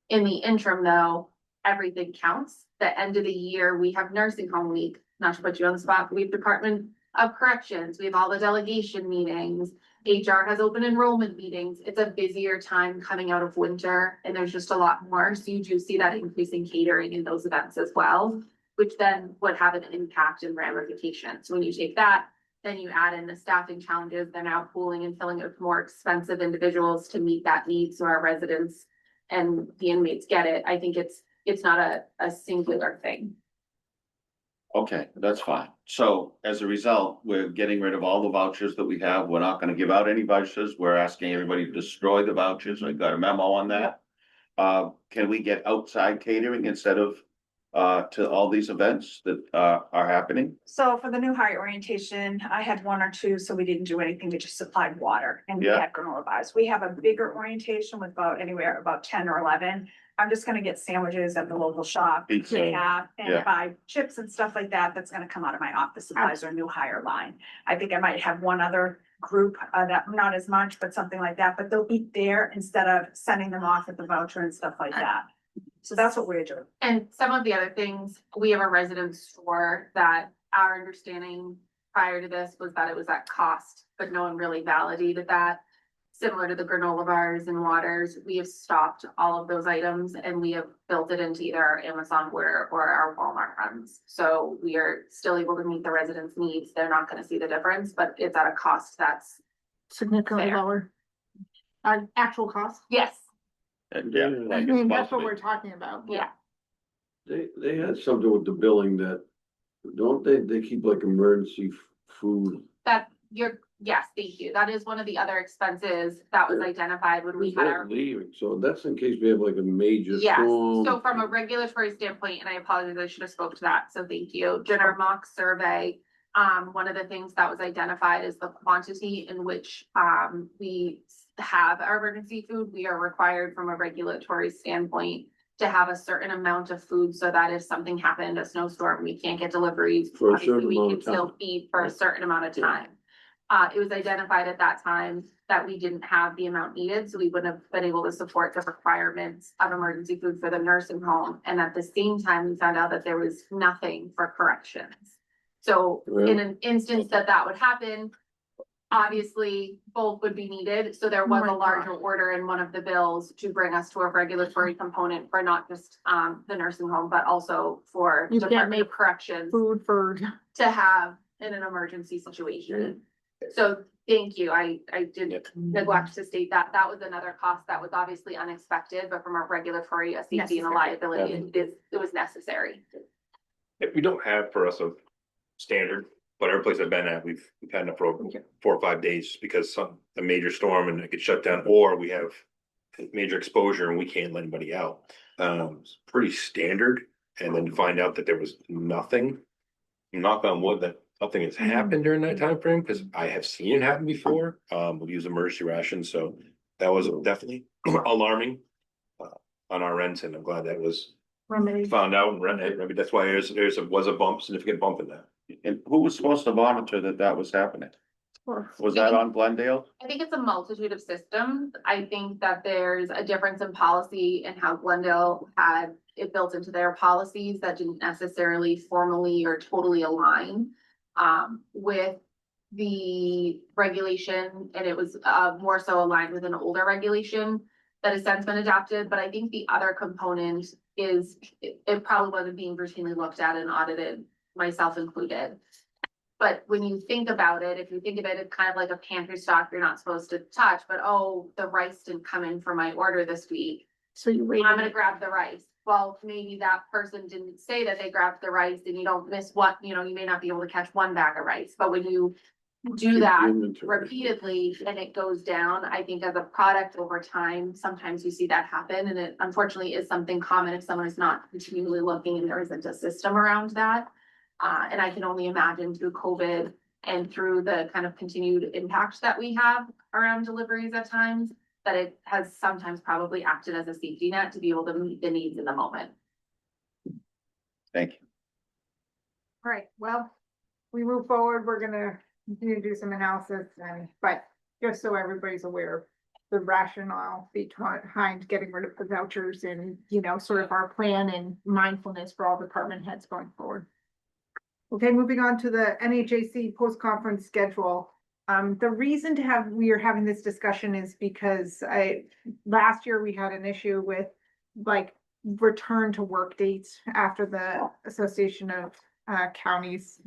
In the interim, though, everything counts. The end of the year, we have nursing home week, not to put you on the spot, but we have Department of Corrections, we have all the delegation meetings. HR has open enrollment meetings. It's a busier time coming out of winter and there's just a lot more. So you do see that increase in catering in those events as well, which then would have an impact and ramifications. When you take that, then you add in the staffing challenges, they're now pooling and filling it with more expensive individuals to meet that need. So our residents and the inmates get it. I think it's not a singular thing. Okay, that's fine. So as a result, we're getting rid of all the vouchers that we have. We're not gonna give out any vouchers. We're asking everybody to destroy the vouchers. I got a memo on that. Can we get outside catering instead of to all these events that are happening? So for the new hire orientation, I had one or two, so we didn't do anything. We just supplied water and we Yeah. had granola bars. We have a bigger orientation with about 10 or 11. I'm just gonna get sandwiches at the local shop. Pizza. They have, Yeah. and buy chips and stuff like that. That's gonna come out of my office supplies or new hire line. I think I might have one other group that not as much, but something like that, but they'll eat there instead of sending them off at the voucher and stuff like that. So that's what we're doing. And some of the other things, we have a resident store that our understanding prior to this was that it was at cost, but no one really validated that. Similar to the granola bars and waters, we have stopped all of those items and we have built it into either our Amazon order or our Walmart runs. So we are still able to meet the residents' needs. They're not gonna see the difference, but it's at a cost that's, Significantly Fair. lower. Our actual cost. yes, Yeah. I like it's mean, that's supposed to what be. we're talking about. yeah. They had something with the billing that, don't they keep like emergency food? That yes, thank you. That is one of the other expenses that was identified when we had They're our. leaving, so that's in case we have like a major Yes, storm. so from a regulatory standpoint, and I apologize, I should have spoke to that, so thank you. Jenner mock survey. One of the things that was identified is the quantity in which we have our emergency food. We are required from a regulatory standpoint to have a certain amount of food so that if something happened, a snowstorm, we can't get deliveries. For a obviously certain we amount can of still time. feed for a certain amount of time. It was identified at that time that we didn't have the amount needed, so we wouldn't have been able to support the requirements of emergency food for the nursing home. And at the same time, we found out that there was nothing for corrections. So in an instance that would happen, obviously both would be needed. So there was a larger order in one of the bills to bring us to a regulatory component for not just the nursing home, but also for You can't Department of make Corrections Food for, to have in an emergency situation. So thank you. I did neglect to state that that was another cost that was obviously unexpected, but from a regulatory, a safety and a liability, it was necessary. If we don't have for us a standard, but every place I've been at, we've had enough for 4 or 5 days because a major storm and it gets shut down, or we have major exposure and we can't let anybody out. It's pretty standard. And then to find out that there was nothing, knock on wood, that nothing has happened during that time frame, because I have seen it happen before. We've used emergency rations, so that was definitely alarming on our end, and I'm glad that was found out and remedied. That's why was a significant bump in that. And who was supposed to monitor that was happening? Was that on Glendale? I think it's a multitude of systems. I think that there's a difference in policy and how Glendale had it built into their policies that didn't necessarily formally or totally align with the regulation, and it was more so aligned with an older regulation that has since been adopted. But I think the other component is it probably wasn't being routinely looked at and audited, myself included. But when you think about it, if you think of it as kind of like a pantry stock you're not supposed to touch, but oh, the rice didn't come in for my order this week, so you wait. I'm gonna grab the rice. Well, maybe that person didn't say that they grabbed the rice and you don't miss what, you may not be able to catch one bag of rice, but when you do that Inventory. repeatedly and it goes down, I think as a product over time, sometimes you see that happen, and it unfortunately is something common if someone is not continually looking and there isn't a system around that. And I can only imagine through COVID and through the kind of continued impact that we have around deliveries at times, that it has sometimes probably acted as a safety net to be able to meet the needs in the moment. Thank you. All right, well, we move forward, we're gonna continue to do some analysis but just so everybody's aware, the rationale behind getting rid of the vouchers and, you know, sort of our plan and mindfulness for all department heads going forward. Okay, moving on to the NHAC post-conference schedule. The reason we are having this discussion is because last year we had an issue with like return to work dates after the Association of Counties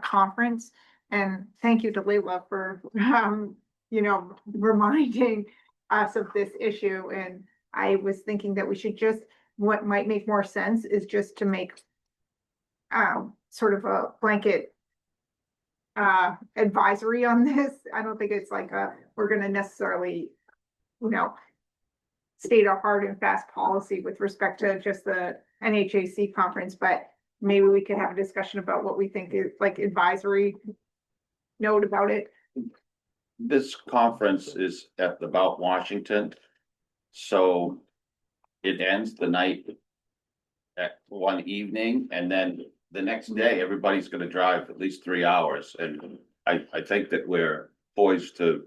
conference. And thank you to Leila for, you know, reminding us of this issue. And I was thinking that we should what might make more sense is just to make sort of a blanket advisory on this. I don't think it's like we're gonna necessarily, you know, state a hard and fast policy with respect to just the NHAC conference, but maybe we could have a discussion about what we think is like advisory note about it. This conference is about Washington. So it ends the night at one evening, and then the next day, everybody's gonna drive at least 3 hours. And I think that we're poised to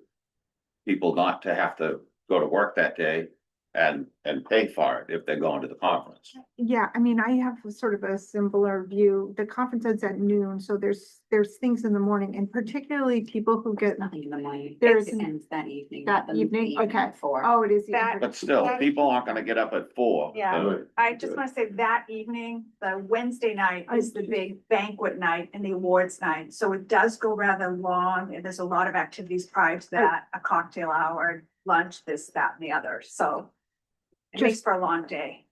people not to have to go to work that day and pay for it if they're going to the conference. Yeah, I mean, I have sort of a similar view. The conference ends at noon, so there's things in the morning, and particularly people who get Nothing in the morning. There's- It ends that evening. that the evening? evening Okay. before. Oh, it is. the That- end. But still, people aren't gonna get up at 4. Yeah. So I just want to say that evening, the Wednesday night is the big banquet night and the awards night. So it does go rather long and there's a lot of activities prior to that, a cocktail hour, lunch, this, that, and the other. So it makes for a long day.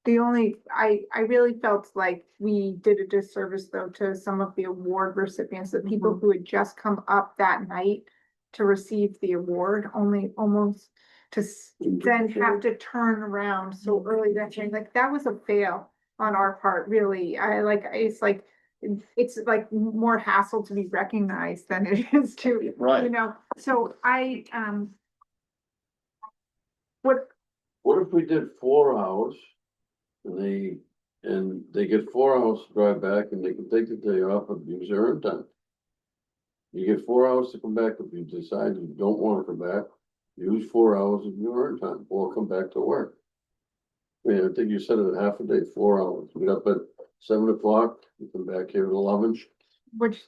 I really felt like we did a disservice though to some of the award recipients, the people who had just come up that night to receive the award, only almost to then have to turn around so early that day. Like that was a fail on our part, really. It's like more hassle to be recognized than it is to, you Right. know, so What if we did 4 hours? And they get 4 hours to drive back and they can take the day off and use their earn time. You get 4 hours to come back if you decide you don't wanna come back, use 4 hours of your earn time or come back to work. I mean, I think you said it half a day, 4 hours, we get up at 7 o'clock, you come back here at 11. which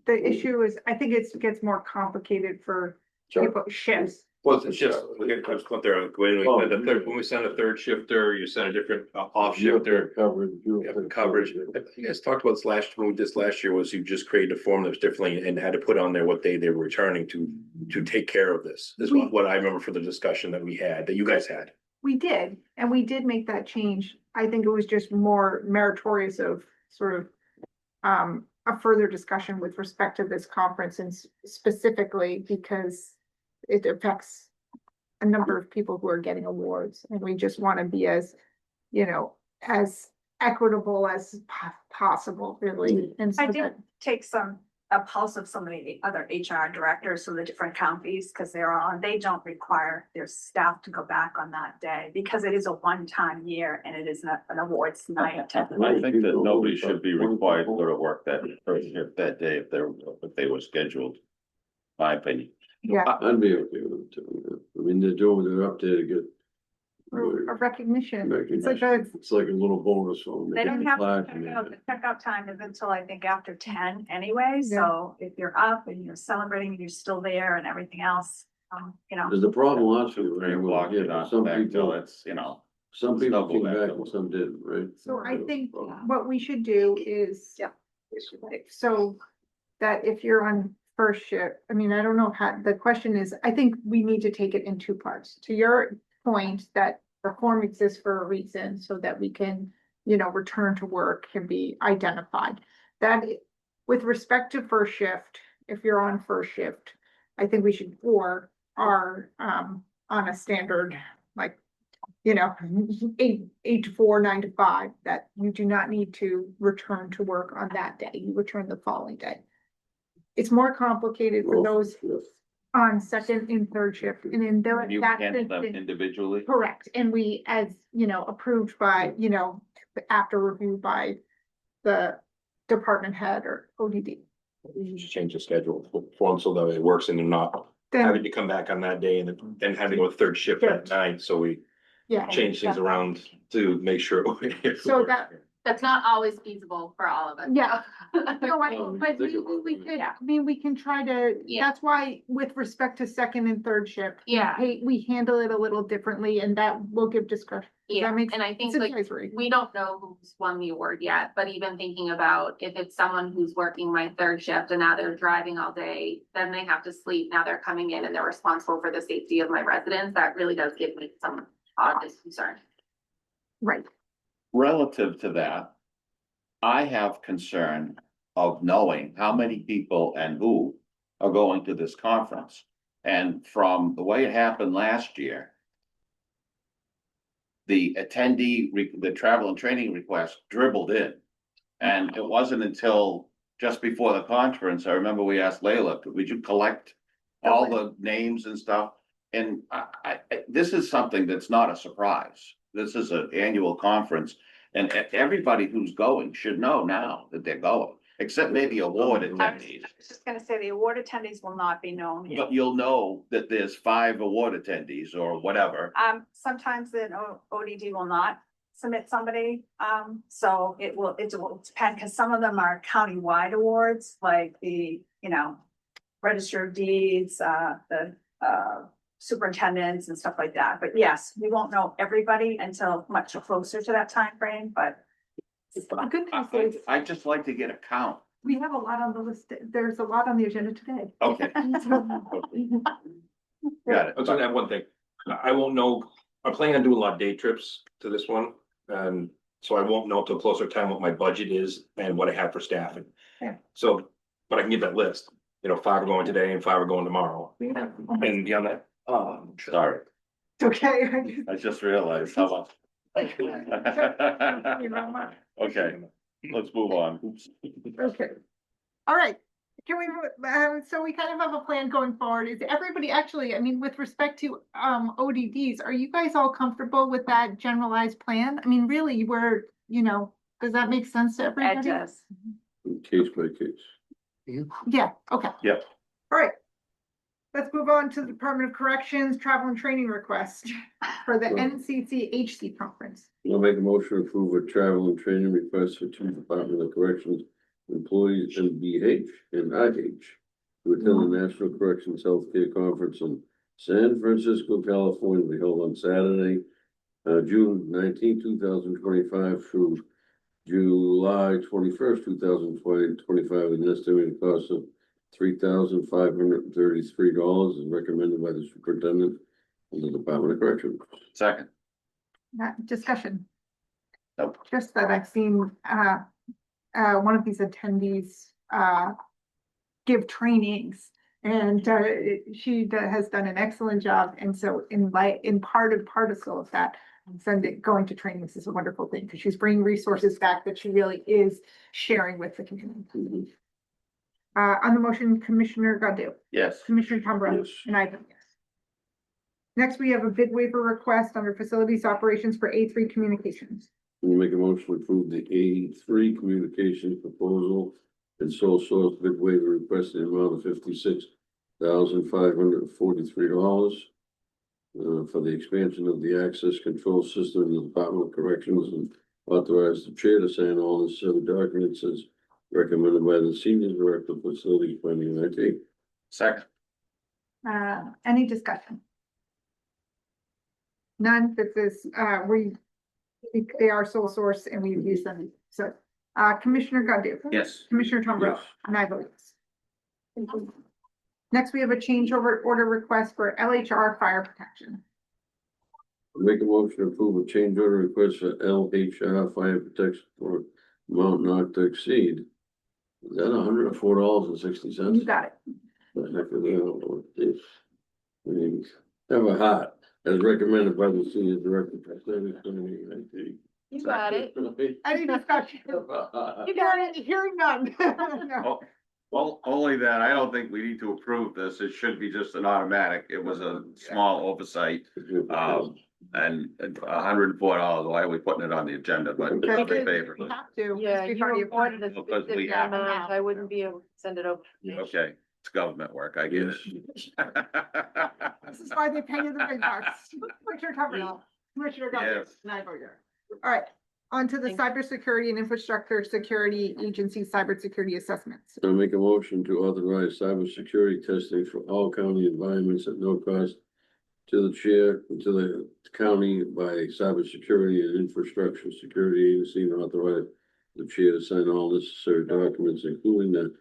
the issue is, I think it gets more complicated for people shifts. Well, it's just, we get, I was going there, when we send a third shifter, you send a different off You have to shifter. have coverage. You have coverage. You guys talked about this when we did this last year, was you just created a form that was differently and had to put on there what day they were returning to take care of this. This is what I remember for the discussion that we had, that you guys had. We did, and we did make that change. I think it was just more meritorious of sort of a further discussion with respect to this conference and specifically because it affects a number of people who are getting awards, and we just want to be as, you know, as equitable as possible, really. And so I did that, take a pulse of some of the other HR directors from the different counties, because they don't require their staff to go back on that day, because it is a one-time year and it is an awards night. I think that nobody should be required to go to work that first shift that day if they were scheduled. My opinion. yeah, I'd be okay with it too. I mean, they're up there to get. a recognition. It's like a, It's like a little bonus for them. They don't have to Flag check from out, it. the checkout time is until I think after 10 anyway, so if you're up and you're celebrating and you're still there and everything else, you know. There's a problem last year. 3 o'clock, you're not Some back till people, it's, some people double came that back double. and some didn't, right? so I think what we should do is. Yeah. So that if you're on first shift, I mean, I don't know how, the question is, I think we need to take it in two parts. To your point that the form exists for a reason so that we can, you know, return to work can be identified. That with respect to first shift, if you're on first shift, I think we should, or are on a standard, like, you know, 8 to 4, 9 to 5, that you do not need to return to work on that day. You return the following day. It's more complicated for those on second and third shift, and in there, You that's handle them the- individually. correct, and we, as, you know, approved by, you know, after review by the department head or ODD. You should change the schedule form so that it works and they're not Then, having to come back on that day and then having to go third shift at night, so we yeah. change things around to make sure. So that, That's not always feasible for all of us. Yeah. no, but Think maybe about we it. could, I mean, we can try to, Yeah. that's why with respect to second and third shift. Yeah. We handle it a little differently and that will give discretion. Does Yeah, that make and I think it's like, advisory. we don't know who's won the award yet, but even thinking about if it's someone who's working my third shift and now they're driving all day, then they have to sleep, now they're coming in and they're responsible for the safety of my residents, that really does give me some concern. Right. Relative to that, I have concern of knowing how many people and who are going to this conference. And from the way it happened last year, the the travel and training request dribbled in. And it wasn't until just before the conference, I remember we asked Layla, would you collect all the names and stuff? And this is something that's not a surprise. This is an annual conference. And everybody who's going should know now that they're going, except maybe award attendees. I was just gonna say, the award attendees will not be known yet. But you'll know that there's 5 award attendees or whatever. Sometimes the ODD will not submit somebody, so it will depend, because some of them are countywide awards, like the, Register of Deeds, the superintendents and stuff like that. But yes, we won't know everybody until much closer to that time frame. But The good news is, I'd just like to get a count. we have a lot on the list, there's a lot on the agenda today. Okay, got it. I was gonna add one thing. I won't know, I'm planning on doing a lot of day trips to this one. So I won't know till closer time what my budget is and what I have for staffing. Yeah. So, but I can get that list, 5 are going today and 5 are going tomorrow. And beyond that, Sorry, Okay. I just realized how much. Thank you very much. Okay, let's move on. Oops. Okay. All right. Can we, so we kind of have a plan going forward. Is everybody actually, I mean, with respect to ODDs, are you guys all comfortable with that generalized plan? I mean, really, does that make sense to Ed everybody? does. Case by case. Yeah, okay. Yep. All right. Let's move on to the Department of Corrections Travel and Training request for the NCCHC conference. I'll make a motion to approve a travel and training request for 2 Department of Corrections employees in BH and IH to attend the National Corrections Healthcare Conference in San Francisco, California, to be held on Saturday, June 19, 2025 through July 21st, 2025, with an estimated cost of $3,533 is recommended by the superintendent of the Department of Corrections. Second. Discussion. Nope. Just that I've seen one of these attendees give trainings, and she has done an excellent job. And so in part and parcel of that, going to trainings is a wonderful thing, because she's bringing resources back that she really is sharing with the community. On the motion, Commissioner Godu, Yes. Commissioner Tombrello, Yes. and I vote yes. Next, we have a bid waiver request under facilities operations for A3 Communications. We'll make a motion to approve the A3 communications proposal and sole source bid waiver request in the amount of $56,543 for the expansion of the access control system in the Department of Corrections, and authorize the chair to sign all necessary documents as recommended by the Senior Director of Facilities Planning and IT. Second. Any discussion? None. This is, they are sole source and we've used them. So, Commissioner Godu. Yes. Commissioner Tombrello. Yes. And I vote yes. Next, we have a change order request for LHR fire protection. Make a motion to approve a change order request for LHR fire protection for amount not to exceed. Is that $104.60? You got it. The heck is that? I mean, have a heart, as recommended by the Senior Director of Facilities Planning and IT. You got it. Any discussion? You got it. Hearing none. No. Well, only that, I don't think we need to approve this. It should be just an automatic. It was a small oversight. And $104, why are we putting it on the agenda, but Okay. in favor? You have to. Yeah, It's you before you- awarded a Because we specific have- amount, I wouldn't be able to send it over. Okay, It's government work, I get it. This is why they pay you the big bucks. Commissioner Tombrello, Commissioner Godu, Yes. and I vote yes. All right, on to the Cybersecurity and Infrastructure Security Agency Cybersecurity Assessments. I make a motion to authorize cybersecurity testing for all county environments at no cost to the chair, to the county by Cybersecurity and Infrastructure Security Agency, and authorize the chair to sign all necessary documents, including the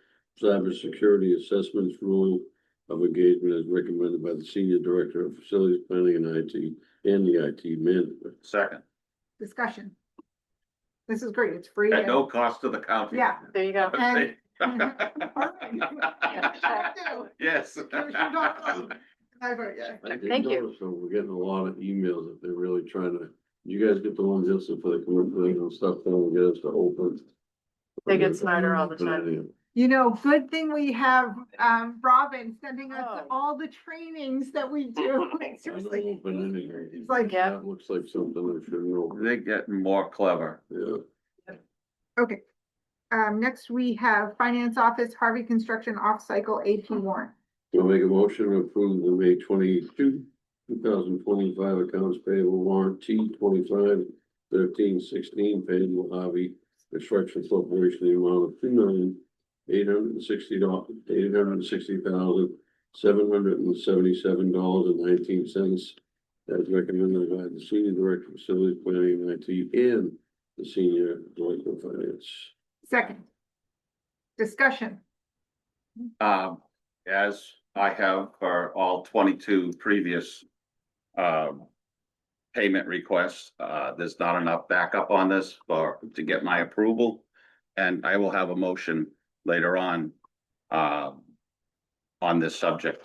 cybersecurity assessments rule of engagement as recommended by the Senior Director of Facilities Planning and IT and the IT Manager. Second, Discussion. This is great, it's free. at and- no cost to the county. Yeah. There you go. And- Yes. Commissioner Tombrello, I vote yes. I did Thank you. notice, though, we're getting a lot of emails that they're really trying to, you guys get the ones just for the commercial and stuff, then get us to open. They get smarter all the time. You know, good thing we have, Robin sending us Oh. all the trainings that we do. Like, I don't seriously. open anything. It's like, Yeah. That looks like something I should know. They're getting more clever. Yeah. okay. Next we have Finance Office, Harvey Construction Off-Cycle AP warrant. I'll make a motion to approve the May 22, 2025 accounts payable warrant T 25-13-16 payable Harvey Construction Corporation, the amount of $2,860,777.19 as recommended by the Senior Director of Facilities Planning and IT and the Senior Director of Finance. Second. Discussion. As I have for all 22 previous, payment requests, there's not enough backup on this to get my approval. And I will have a motion later on this subject,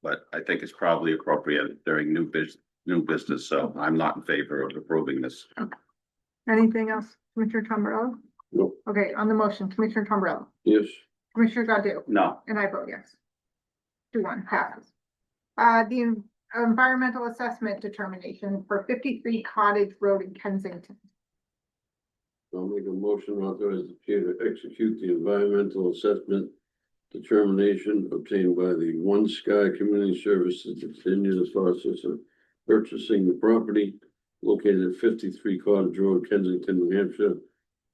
but I think it's probably appropriate during new business, so I'm not in favor of approving this. Anything else, Commissioner Tombrello? Nope. Okay, on the motion, Commissioner Tombrello, Yes. Commissioner Godu, No, and I vote yes. 2-1 passes. The environmental assessment determination for 53 Cottage Road in Kensington. I'll make a motion to authorize the chair to execute the environmental assessment determination obtained by the One Sky Community Services to continue the process of purchasing the property located at 53 Cottage Road, Kensington, New Hampshire,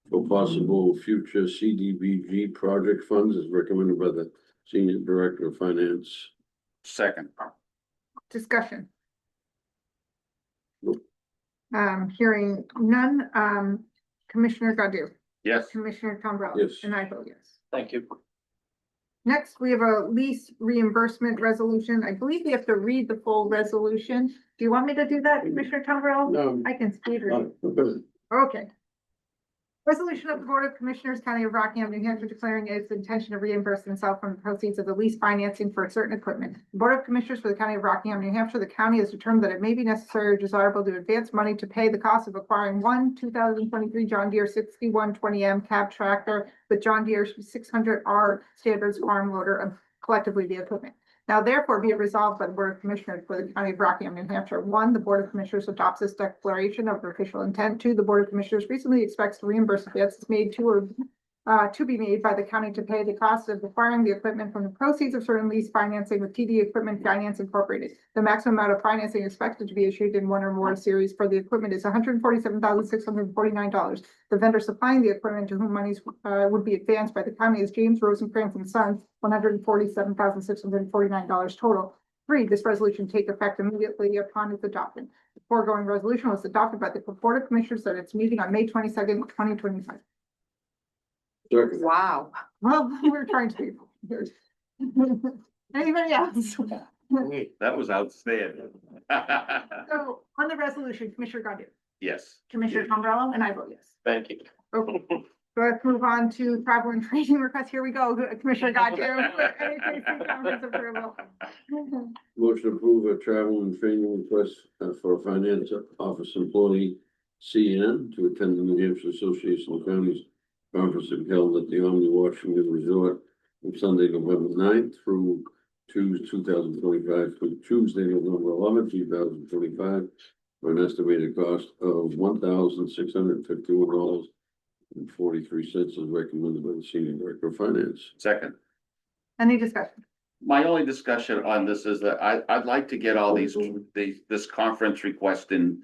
for possible future CDBG project funds as recommended by the Senior Director of Finance. second, Discussion. Nope. Hearing none, Commissioner Godu, yes, Commissioner Tombrello. Yes. And I vote yes. Thank you. Next, we have a lease reimbursement resolution. I believe we have to read the full resolution. Do you want me to do that, Commissioner Tombrello? No. I can speed read. Okay. Okay. Resolution of the Board of Commissioners, County of Rockingham, New Hampshire, declaring its intention to reimburse themselves from the proceeds of the lease financing for certain equipment. The Board of Commissioners for the County of Rockingham, New Hampshire, the county has determined that it may be necessary or desirable to advance money to pay the cost of acquiring one 2023 John Deere 6120M cab tractor with John Deere 600R standards farm loader and collectively the equipment. Now therefore be it resolved by the Board of Commissioners for the County of Rockingham, New Hampshire. 1, the Board of Commissioners adopts this declaration of official intent. 2, the Board of Commissioners recently expects to reimburse advances made to or to be made by the county to pay the cost of acquiring the equipment from the proceeds of certain lease financing with TD Equipment Finance Incorporated. The maximum amount of financing expected to be issued in one or more series for the equipment is $147,649. The vendor supplying the equipment to whom monies would be advanced by the county is James Rosencrantz and Sons, $147,649 total. 3, this resolution take effect immediately upon its adoption. The foregoing resolution was adopted by the Board of Commissioners at its meeting on May 22nd, 2025. Second. Wow. Well, we're trying to be here. Anybody else? that was outstanding. So on the resolution, Commissioner Godu, Yes, Commissioner Tombrello, and I vote yes. Thank you. Okay, so let's move on to travel and training requests. Here we go, Commissioner Godu. Motion to approve a travel and training request for a finance office employee, CN, to attend the New Hampshire Association of Counties conference to be held at the Omni Washington Resort from Sunday, November 9th through Tuesday, 2025, through Tuesday, November 11th, 2025, for an estimated cost of $1,651.43 as recommended by the Senior Director of Finance. second, Any discussion? My only discussion on this is that I'd like to get all this conference request in.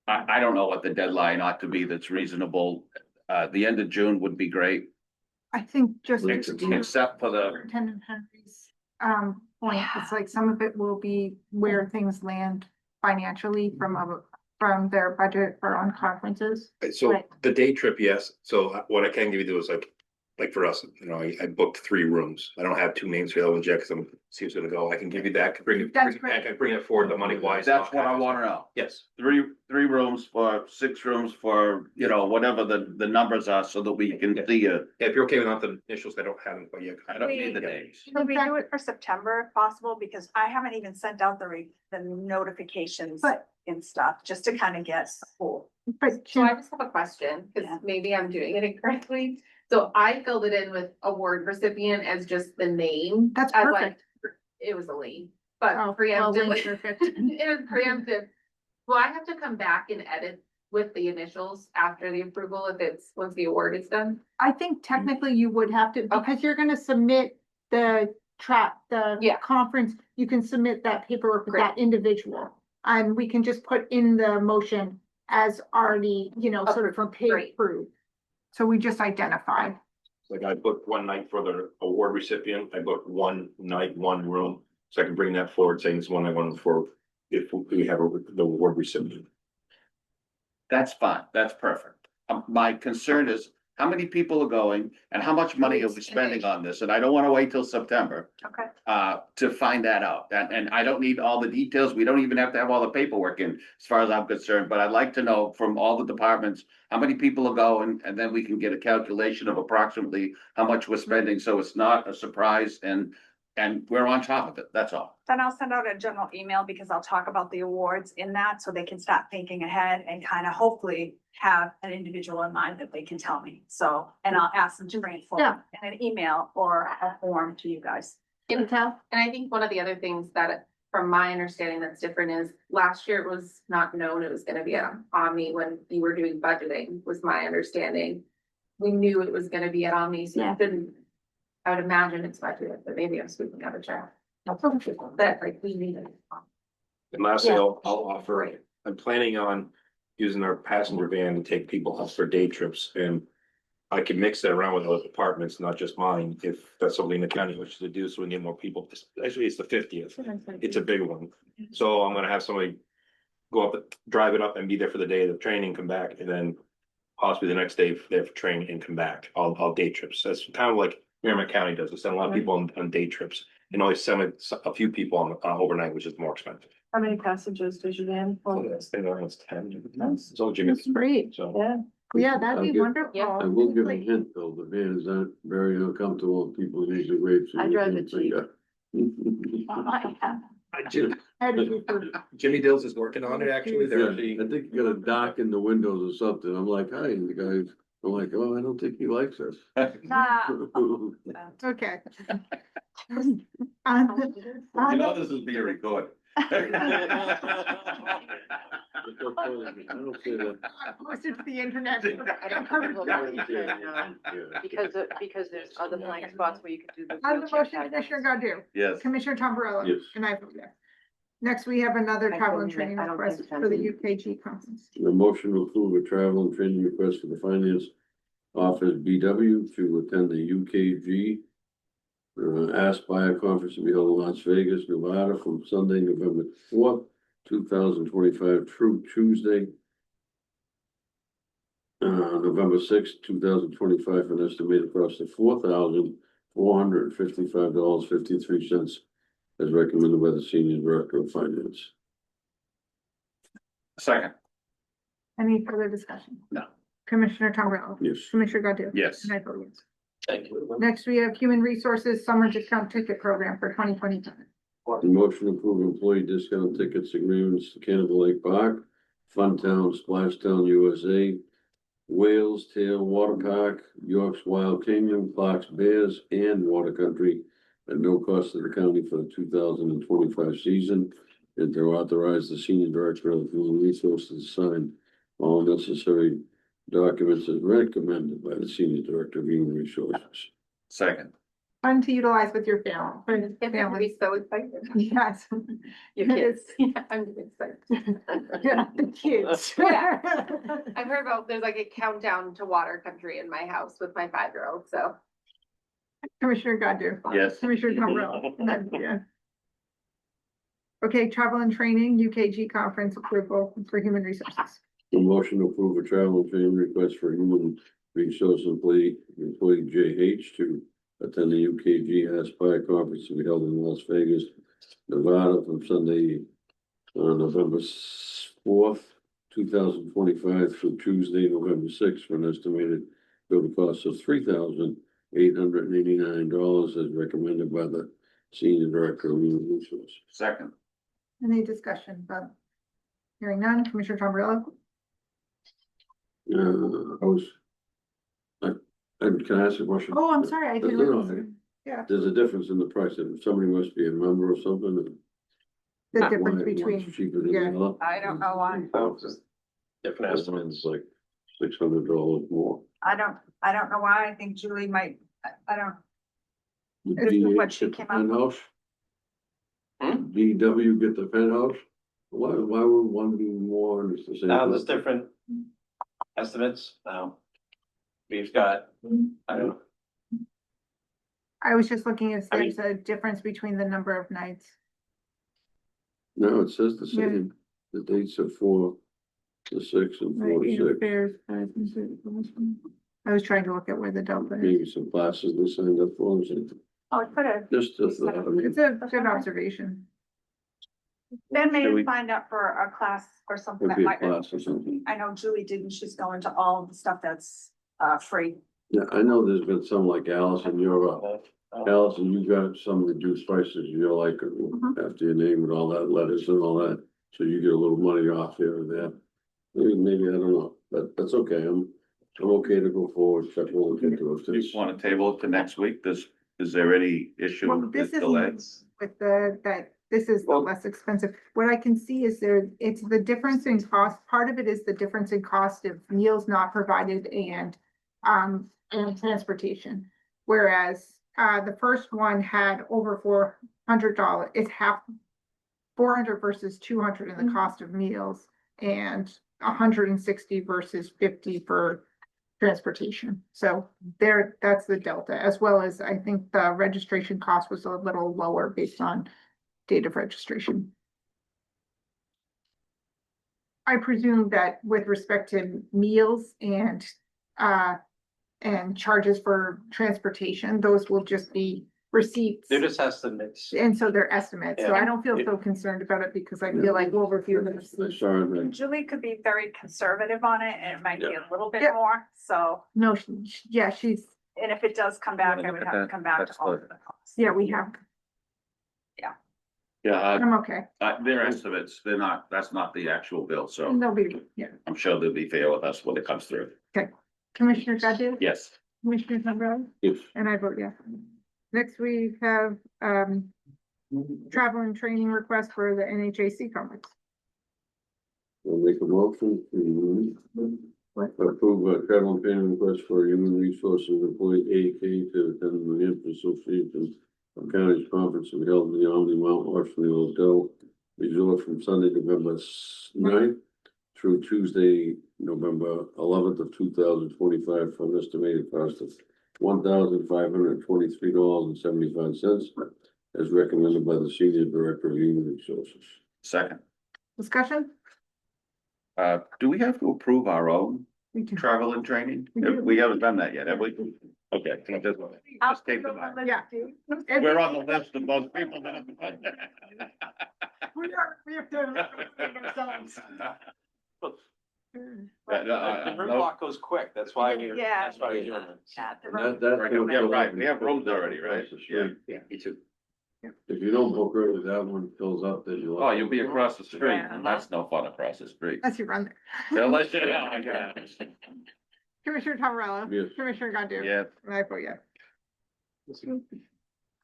I don't know what the deadline ought to be that's reasonable. The end of June would be great, I think just. except for the, Superintendent Henry's, point, it's like some of it will be where things land financially from their budget for on conferences. So Right. the day trip, yes. So what I can give you is like for us, you know, I booked 3 rooms. I don't have 2 names for the other ones yet because I'm see what's gonna go. I can give you that. I can bring it, That's great. I can bring it forward the money wise. that's what I wanna know. Yes. Three rooms for 6 rooms for, you know, whatever the numbers are so that we can see it. If you're okay without the initials, I don't have them, but yeah. I don't need the We- names. Could we do it for September if possible? Because I haven't even sent out the notifications But- and stuff, just to kind of get full. But So I just have a question, Yeah. because maybe I'm doing it incorrectly. So I filled it in with award recipient as just the name. That's as like, perfect. It was a lien, but Oh, well, preemptively, perfect. it was preemptive. Will I have to come back and edit with the initials after the approval if it's, once the award is done? I think technically you would have to, because you're gonna submit the Yeah. conference, you can submit that paperwork with Great. that individual. And we can just put in the motion as already, you know, sort of from pay Great. approved. So we just identify. Like I booked 1 night for the award recipient. I booked 1 night, 1 room. So I can bring that forward saying it's one I wanted for if we have the award recipient. That's fine, that's perfect. My concern is how many people are going and how much money are we spending on this? And I don't wanna wait till September. Okay. To find that out. And I don't need all the details. We don't even have to have all the paperwork in, as far as I'm concerned, but I'd like to know from all the departments, how many people are going, and then we can get a calculation of approximately how much we're spending, so it's not a surprise and we're on top of it, that's all. Then I'll send out a general email because I'll talk about the awards in that, so they can start thinking ahead and kind of hopefully have an individual in mind that they can tell me. So, and I'll ask them to bring it Yeah. forward in an email or a form to you guys. And I think one of the other things that, from my understanding, that's different is last year it was not known it was gonna be at Omni when you were doing budgeting, was my understanding. We knew it was gonna be at Omni, so Yeah. it didn't, I would imagine it's budgeted, but maybe I'm sweeping out a check. That like we needed. And lastly, Yeah. I'll offer, I'm planning on using our passenger van to take people out for day trips and I can mix that around with other departments, not just mine, if that's something the county wishes to do, so we get more people. Actually, it's the 50th. It's a big one. So I'm gonna have somebody go up, drive it up and be there for the day of the training, come back, and then possibly the next day there for training and come back, all day trips. That's kind of like Merrimack County does. We send a lot of people on day trips and always send a few people on overnight, which is more expensive. How many passengers does your van So hold? that's, I think it's 10. It's all Jimmy. That's great. So. Yeah. Yeah, that'd I'll be give- wonderful. Yeah. I will give a Like, hint though, the van is not very uncomfortable, people usually wait. I drive a Jeep. Jimmy Dills is working on it, actually. They're Yeah, actually. I think you got a dock in the windows or something, I'm like, hi, and the guys, I'm like, oh, I don't think he likes us. Nah. Okay. You know this is being recorded. I don't say that. Posted to the internet. I don't know if you can, because there's other blank spots where you could do the. On the wheelchair motion, guidance. Commissioner Godu, Yes. Commissioner Tombrello. Yes. And I vote yes. Next, we have another I travel don't and training think request so. for the UKG conference. A motion to approve a travel and training request for the finance office BW to attend the UKG. Aspire conference to be held in Las Vegas, Nevada from Sunday, November 4th, 2025 through Tuesday. November 6th, 2025, an estimated cost of $4,455.53 as recommended by the Senior Director of Finance. Second, Any further discussion? No. Commissioner Tombrello. Yes. Commissioner Godu. yes. And I vote yes. Thank you. Next, we have Human Resources Summer Discount Ticket Program for 2025. The motion to approve employee discount tickets agreements to Cannibal Lake Park, Funtown, Splashtown USA, Wales Tail Water Park, York's Wild Kingdom, Clark's Bears, and Water Country at no cost to the county for the 2025 season. And to authorize the Senior Director of Human Resources to sign all necessary documents as recommended by the Senior Director of Human Resources. Second, fun to utilize with your family. It's gonna Family. be so excited. Yes. Your It kids, is. yeah, I'm excited. Yeah, the kids. Yeah. I've heard about, there's like a countdown to water country in my house with my 5-year-old, so. Commissioner Godu? Yes. Commissioner Tombrello? Yeah. Okay, travel and training, UKG conference approval for human resources. A motion to approve a travel and training request for human resource employee JH to attend the UKG Aspire conference to be held in Las Vegas, Nevada from Sunday, November 4th, 2025 through Tuesday, November 6th, for an estimated total cost of $3,889 as recommended by the Senior Director of Human Resources. Second. Any discussion about? Hearing none, Commissioner Tombrello? Can I ask a question? Oh, I'm sorry, I didn't. No, no, realize. Yeah, There's a difference in the price. If somebody must be a member or something. the why difference one's between, cheaper than yeah. the other. I don't know why. Different This estimates. one's like $600 more. I don't know why. I think Julie might, I don't, Did This is what DH she get the came up with. penthouse? Hmm? DW get the penthouse? Why would one be more and it's the same? Now, there's price? different estimates now. We've got, I don't know, I was just looking if I mean- there's a difference between the number of nights. No, it says the Yeah. same. The dates are 4 to 6 and 4 Right, to 6. fares, I was trying to look at where the delta is. Maybe some classes they signed up for. oh, it could have. Just a thought. I mean, It's a good observation. Ben may Should we- have signed up for a class or something Could that be a might. class or something. I know Julie didn't, she's going to all of the stuff that's free. Yeah, I know there's been some like Allison, you're Allison, you got some reduced prices, you're like, after your name and all that, letters and all that, so you get a little money off here and there. Maybe, I don't know, but that's okay, I'm okay to go forward, check, we'll look into it. You want to table it to next week? Is there any issue Well, with this this delay? is with this is the Well- less expensive. What I can see is it's the difference in cost. Part of it is the difference in cost of meals not provided and transportation. Whereas, the first one had over $400, it's half 400 versus 200 in the cost of meals and 160 versus 50 for transportation. So that's the delta, as well as I think the registration cost was a little lower based on date of registration. I presume that with respect to meals and charges for transportation, those will just be receipts. they're just estimates. And so they're estimates, so I don't feel Yeah. so concerned about it because I feel like we'll review the I'm receipts. sorry, man. Julie could be very conservative on it and it might be a little bit Yeah. more, so, No, yeah, and if it does come back, I would have to come back to all of the costs. yeah, we have, Yeah, I'm okay. their estimates, that's not the actual bill, so They'll be, yeah. I'm sure they'll be fair with us when it comes through. Commissioner Godu? Yes. Commissioner Tombrello? Yes. And I vote yes. Next, we have, travel and training request for the NHAC conference. I'll make a motion to What? approve a travel and training request for human resources employee AK to attend the New Hampshire Association of Counties Conference to be held in the Omni Mount Washington Hotel Resort from Sunday, November 9th through Tuesday, November 11th of 2025 for an estimated cost of $1,523.75 as recommended by the Senior Director of Human Resources. Second, Discussion? do we have to approve our own We do. travel and training? We do. We haven't done that yet, have we? Okay. I'll Just take go the line. on Yeah. We're on the list of most people that have. We have to. ourselves. The roadblock goes quick, that's why we're, Yeah. that's why we're doing it. Yeah, the And road- Yeah, right, we have rooms already, right? Across the street. Yeah, me too. If you don't book early, that one fills up, then you'll. Oh, you'll be across the street, Yeah. and that's no fun across the street. As you run Unless you, there. Commissioner Tombrello. Yes. Commissioner Godu. yeah, And I vote yes.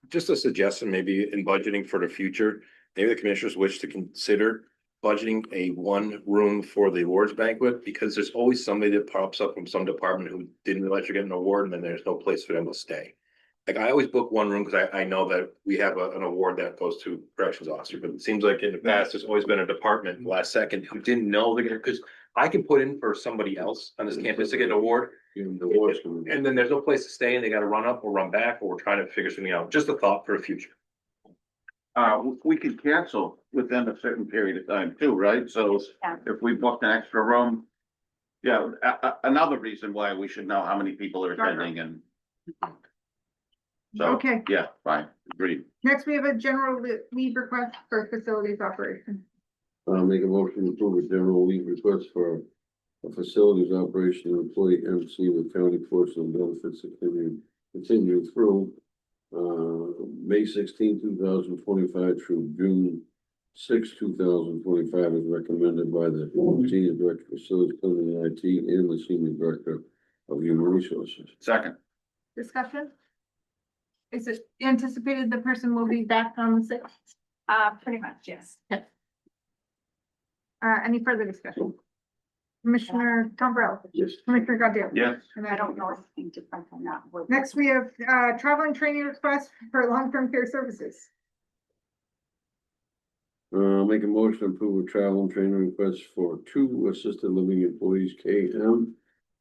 Just a suggestion, maybe in budgeting for the future, maybe the commissioners wish to consider budgeting a one room for the awards banquet, because there's always somebody that pops up from some department who didn't realize you're getting an award, and then there's no place for them to stay. like I always book one room because I know that we have an award that goes to corrections officer, but it seems like in the past, there's always been a department last second who didn't know they're gonna, because I can put in for somebody else on this campus to get an award. Even the awards can- And then there's no place to stay and they gotta run up or run back, or we're trying to figure something out. Just a thought for the future. We could cancel within a certain period of time too, right? So Yeah. if we booked an extra room. Yeah, another reason why we should know how many people are attending and. So, Okay. yeah, fine, agreed. Next, we have a general leave request for facilities operation. Make a motion to approve a general leave request for a facilities operation employee MC with county portion of benefits continue through May 16, 2025 through June 6, 2025 as recommended by the Senior Director of Facilities Planning and IT and the Senior Director of Human Resources. Second, Discussion? Is it anticipated the person will be back on the sixth? Pretty much, yes. Any further discussion? Commissioner Tombrello. Yes. Commissioner Godu. yes, And I don't know anything different from that. Next, we have travel and training request for long-term care services. Make a motion to approve a travel and training request for 2 assisted living employees, KM,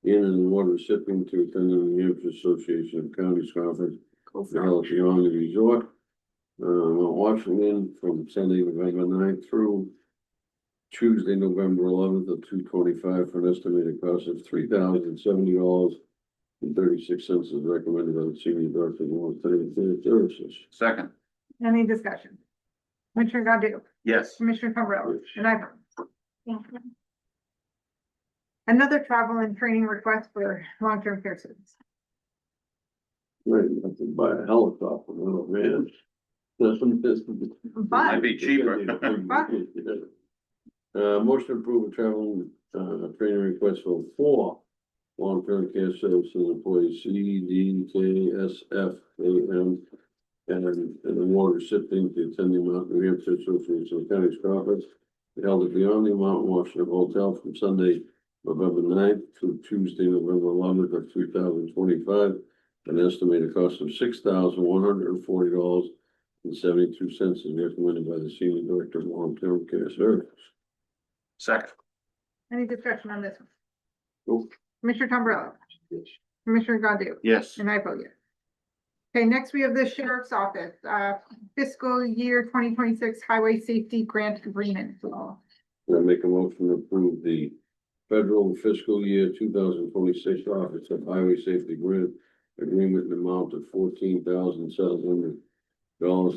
in and water recipient to attend the New Hampshire Association of Counties Conference, held at the Omni Resort, Mount Washington, from Sunday, November 9th through Tuesday, November 11th of 2/25 for an estimated cost of $3,070.36 as recommended by the Senior Director of Long-Term Services. second, Any discussion? Commissioner Godu. yes, Commissioner Tombrello. Yes. And I vote. Another travel and training request for long-term care services. Right, you have to buy a helicopter, oh man. But might be cheaper. Motion to approve a travel, training request for 4 long-term care services employees, CDKSFAM, and an award recipient to attending Mount New Hampshire Association of Counties Conference held at the Omni Mount Washington Hotel from Sunday, November 9th to Tuesday, November 11th of 2025. An estimated cost of $6,140.72 is recommended by the Senior Director of Long-Term Care Services. second, any discussion on this one? Nope. Commissioner Tombrello. Yes. Commissioner Godu. yes, And I vote yes. Okay, next we have the Sheriff's Office, fiscal year 2026 Highway Safety Grant Agreement. I make a motion to approve the federal fiscal year 2026 Office of Highway Safety Grant Agreement in the amount of $14,700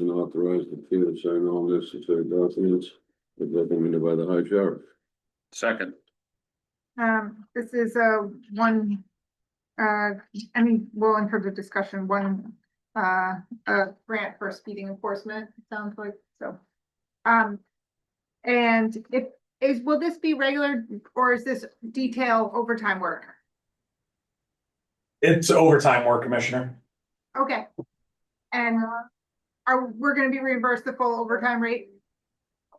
and authorize the chair to sign all necessary documents as recommended by the High Sheriff. second, This is one, we'll enter the discussion, one, grant for speeding enforcement, it sounds like, so. And will this be regular or is this detail overtime work? It's overtime work, Commissioner. Okay. And we're gonna be reimbursed the full overtime rate?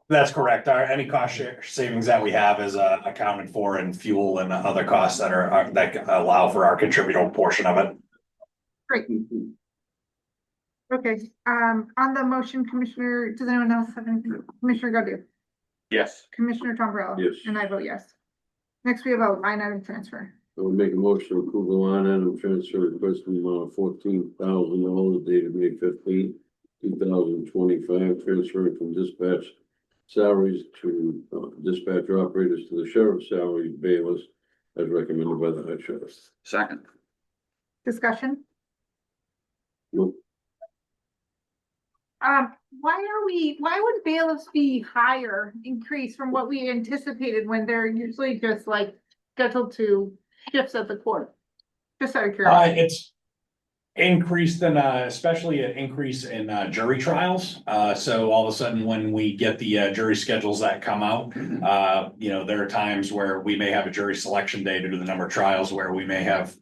That's correct. Any cost savings that we have is accounted for in fuel and other costs that are that allow for our contributor portion of it. Great. Okay, on the motion, Commissioner, does anyone else have anything? Commissioner Godu, yes, Commissioner Tombrello. Yes. And I vote yes. Next, we have a line item transfer. I would make a motion to approve the line item transfer request in the amount of $14,000 dated May 15, 2025, transferring from dispatch salaries to dispatch operators to the sheriff's salary bailiffs as recommended by the High Sheriff. second, Discussion? Nope. Why would bailiffs be higher, increase from what we anticipated when they're usually just like scheduled to shifts at the court? Just out of curiosity. It's increased in, especially an increase in jury trials. So all of a sudden, when we get the jury schedules that come out, there are times where we may have a jury selection day due to the number of trials where we may have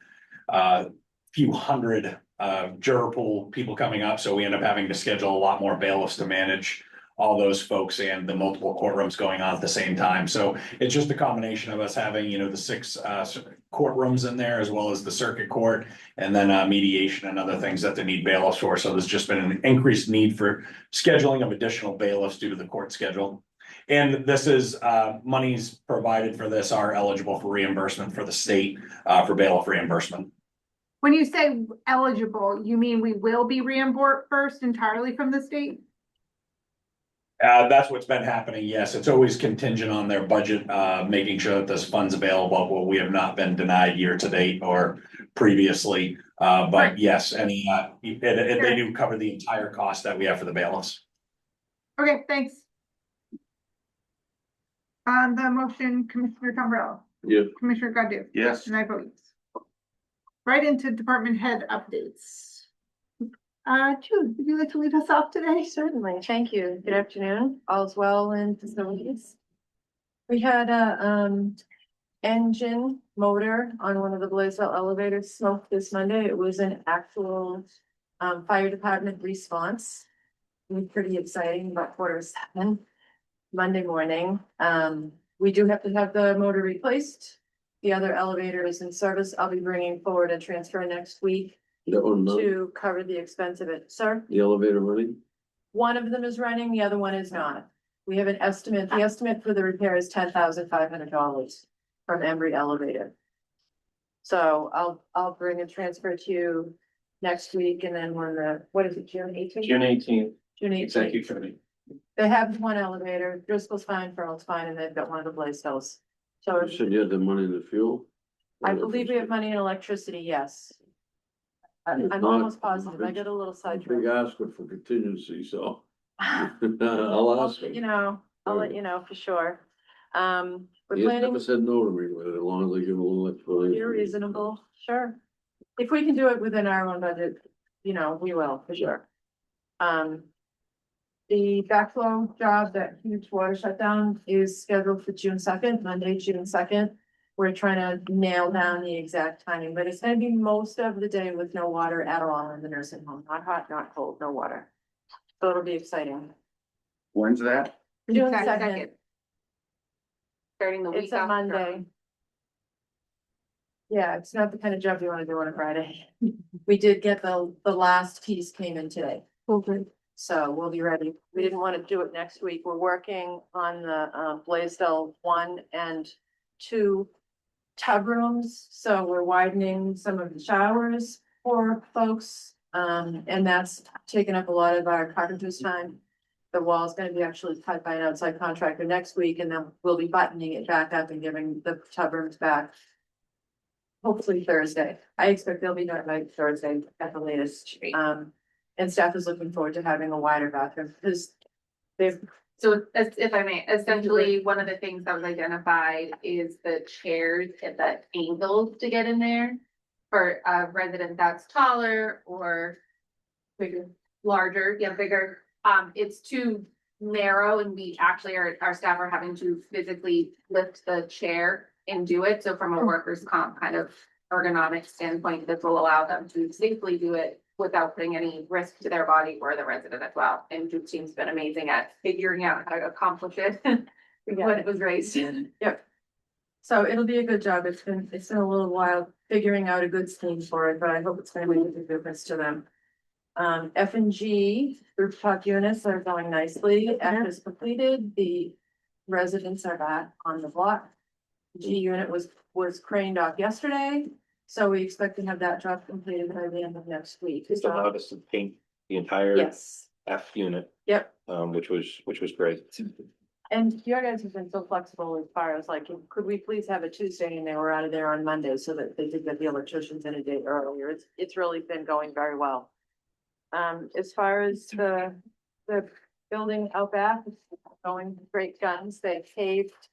a few hundred juror pool people coming up. So we end up having to schedule a lot more bailiffs to manage all those folks and the multiple courtrooms going on at the same time. So it's just a combination of us having, the 6 courtrooms in there as well as the circuit court. And then mediation and other things that they need bailiffs for. So there's just been an increased need for scheduling of additional bailiffs due to the court schedule. And this is monies provided for this are eligible for reimbursement for the state for bailiff reimbursement. When you say eligible, you mean we will be reimbursed entirely from the state? That's what's been happening, yes. It's always contingent on their budget, making sure that this fund's available. Well, we have not been denied year to date or previously. But yes, any, they do cover the entire cost that we have for the bailiffs. Okay, thanks. On the motion, Commissioner Tombrello. Yes. Commissioner Godu. Yes. And I vote yes. Right into department head updates. Jude, would you like to lead us off today? Certainly, thank you. Good afternoon. All's well in facilities. We had a engine motor on one of the Blaisdell elevators smoke this Monday. It was an actual fire department response. It was pretty exciting, about 6:45 Monday morning. We do have to have the motor replaced. The other elevator is in service. I'll be bringing forward a transfer next week That one, to cover the expense of it. Sir? the elevator running? One of them is running, the other one is not. We have an estimate, the estimate for the repair is $10,500 from Embry Elevator. So I'll bring a transfer to you next week and then when what is it, June 18th? June 18th, June 18th. executive committee. They have one elevator, Driscoll's fine, Farrell's fine, and they've got one of the Blaisdells. So You said you had the money in the fuel? I believe we have money in electricity, yes. I'm If not, almost positive. I got a little Big sidetracked. asker for contingency, so. I'll ask You you. know, I'll let you know for sure. We're He has planning, never said no to me with it, as long as they give a little explanation. you're reasonable, sure. If we can do it within our own budget, we will, for sure. The backflow job, that huge water shutdown is scheduled for June 2nd, Monday, June 2nd. We're trying to nail down the exact timing, but it's gonna be most of the day with no water at all in the nursing home, not hot, not cold, no water. So it'll be exciting. When's that? June Second. 2nd, Starting the week it's a after. Monday. Yeah, it's not the kind of job you wanna do on a Friday. We did get the last piece came in today. So we'll be ready. We didn't want to do it next week. We're working on the Blaisdell 1 and 2 tub rooms. So we're widening some of the showers for folks. And that's taken up a lot of our carpenter's time. The wall's gonna be actually cut by an outside contractor next week, and then we'll be buttoning it back up and giving the tub rooms back. Hopefully Thursday. I expect they'll be done by Thursday at the latest. And staff is looking forward to having a wider bathroom because they've, So if I may, essentially, one of the things that was identified is the chairs at the angles to get in there. For a resident that's taller or bigger. larger, bigger, it's too narrow and we actually our staff are having to physically lift the chair and do it. So from a workers' comp kind of ergonomic standpoint, this will allow them to safely do it without putting any risk to their body or the resident as well. And Duke team's been amazing at figuring out how to accomplish it when it was raised. Yep. So it'll be a good job. It's been a little while figuring out a good scheme for it, but I hope it's gonna make a difference to them. F and G rooftop units are going nicely. F is completed. The residents are back on the block. G unit was craned off yesterday. So we expect to have that job completed by the end of next week. Just allowed us to paint the entire Yes, F unit, yep. which was great. And your guys have been so flexible as far as like, could we please have a Tuesday and they were out of there on Monday so that they could get the electricians in a day earlier. It's really been going very well. As far as the building out back, it's going great guns. They paved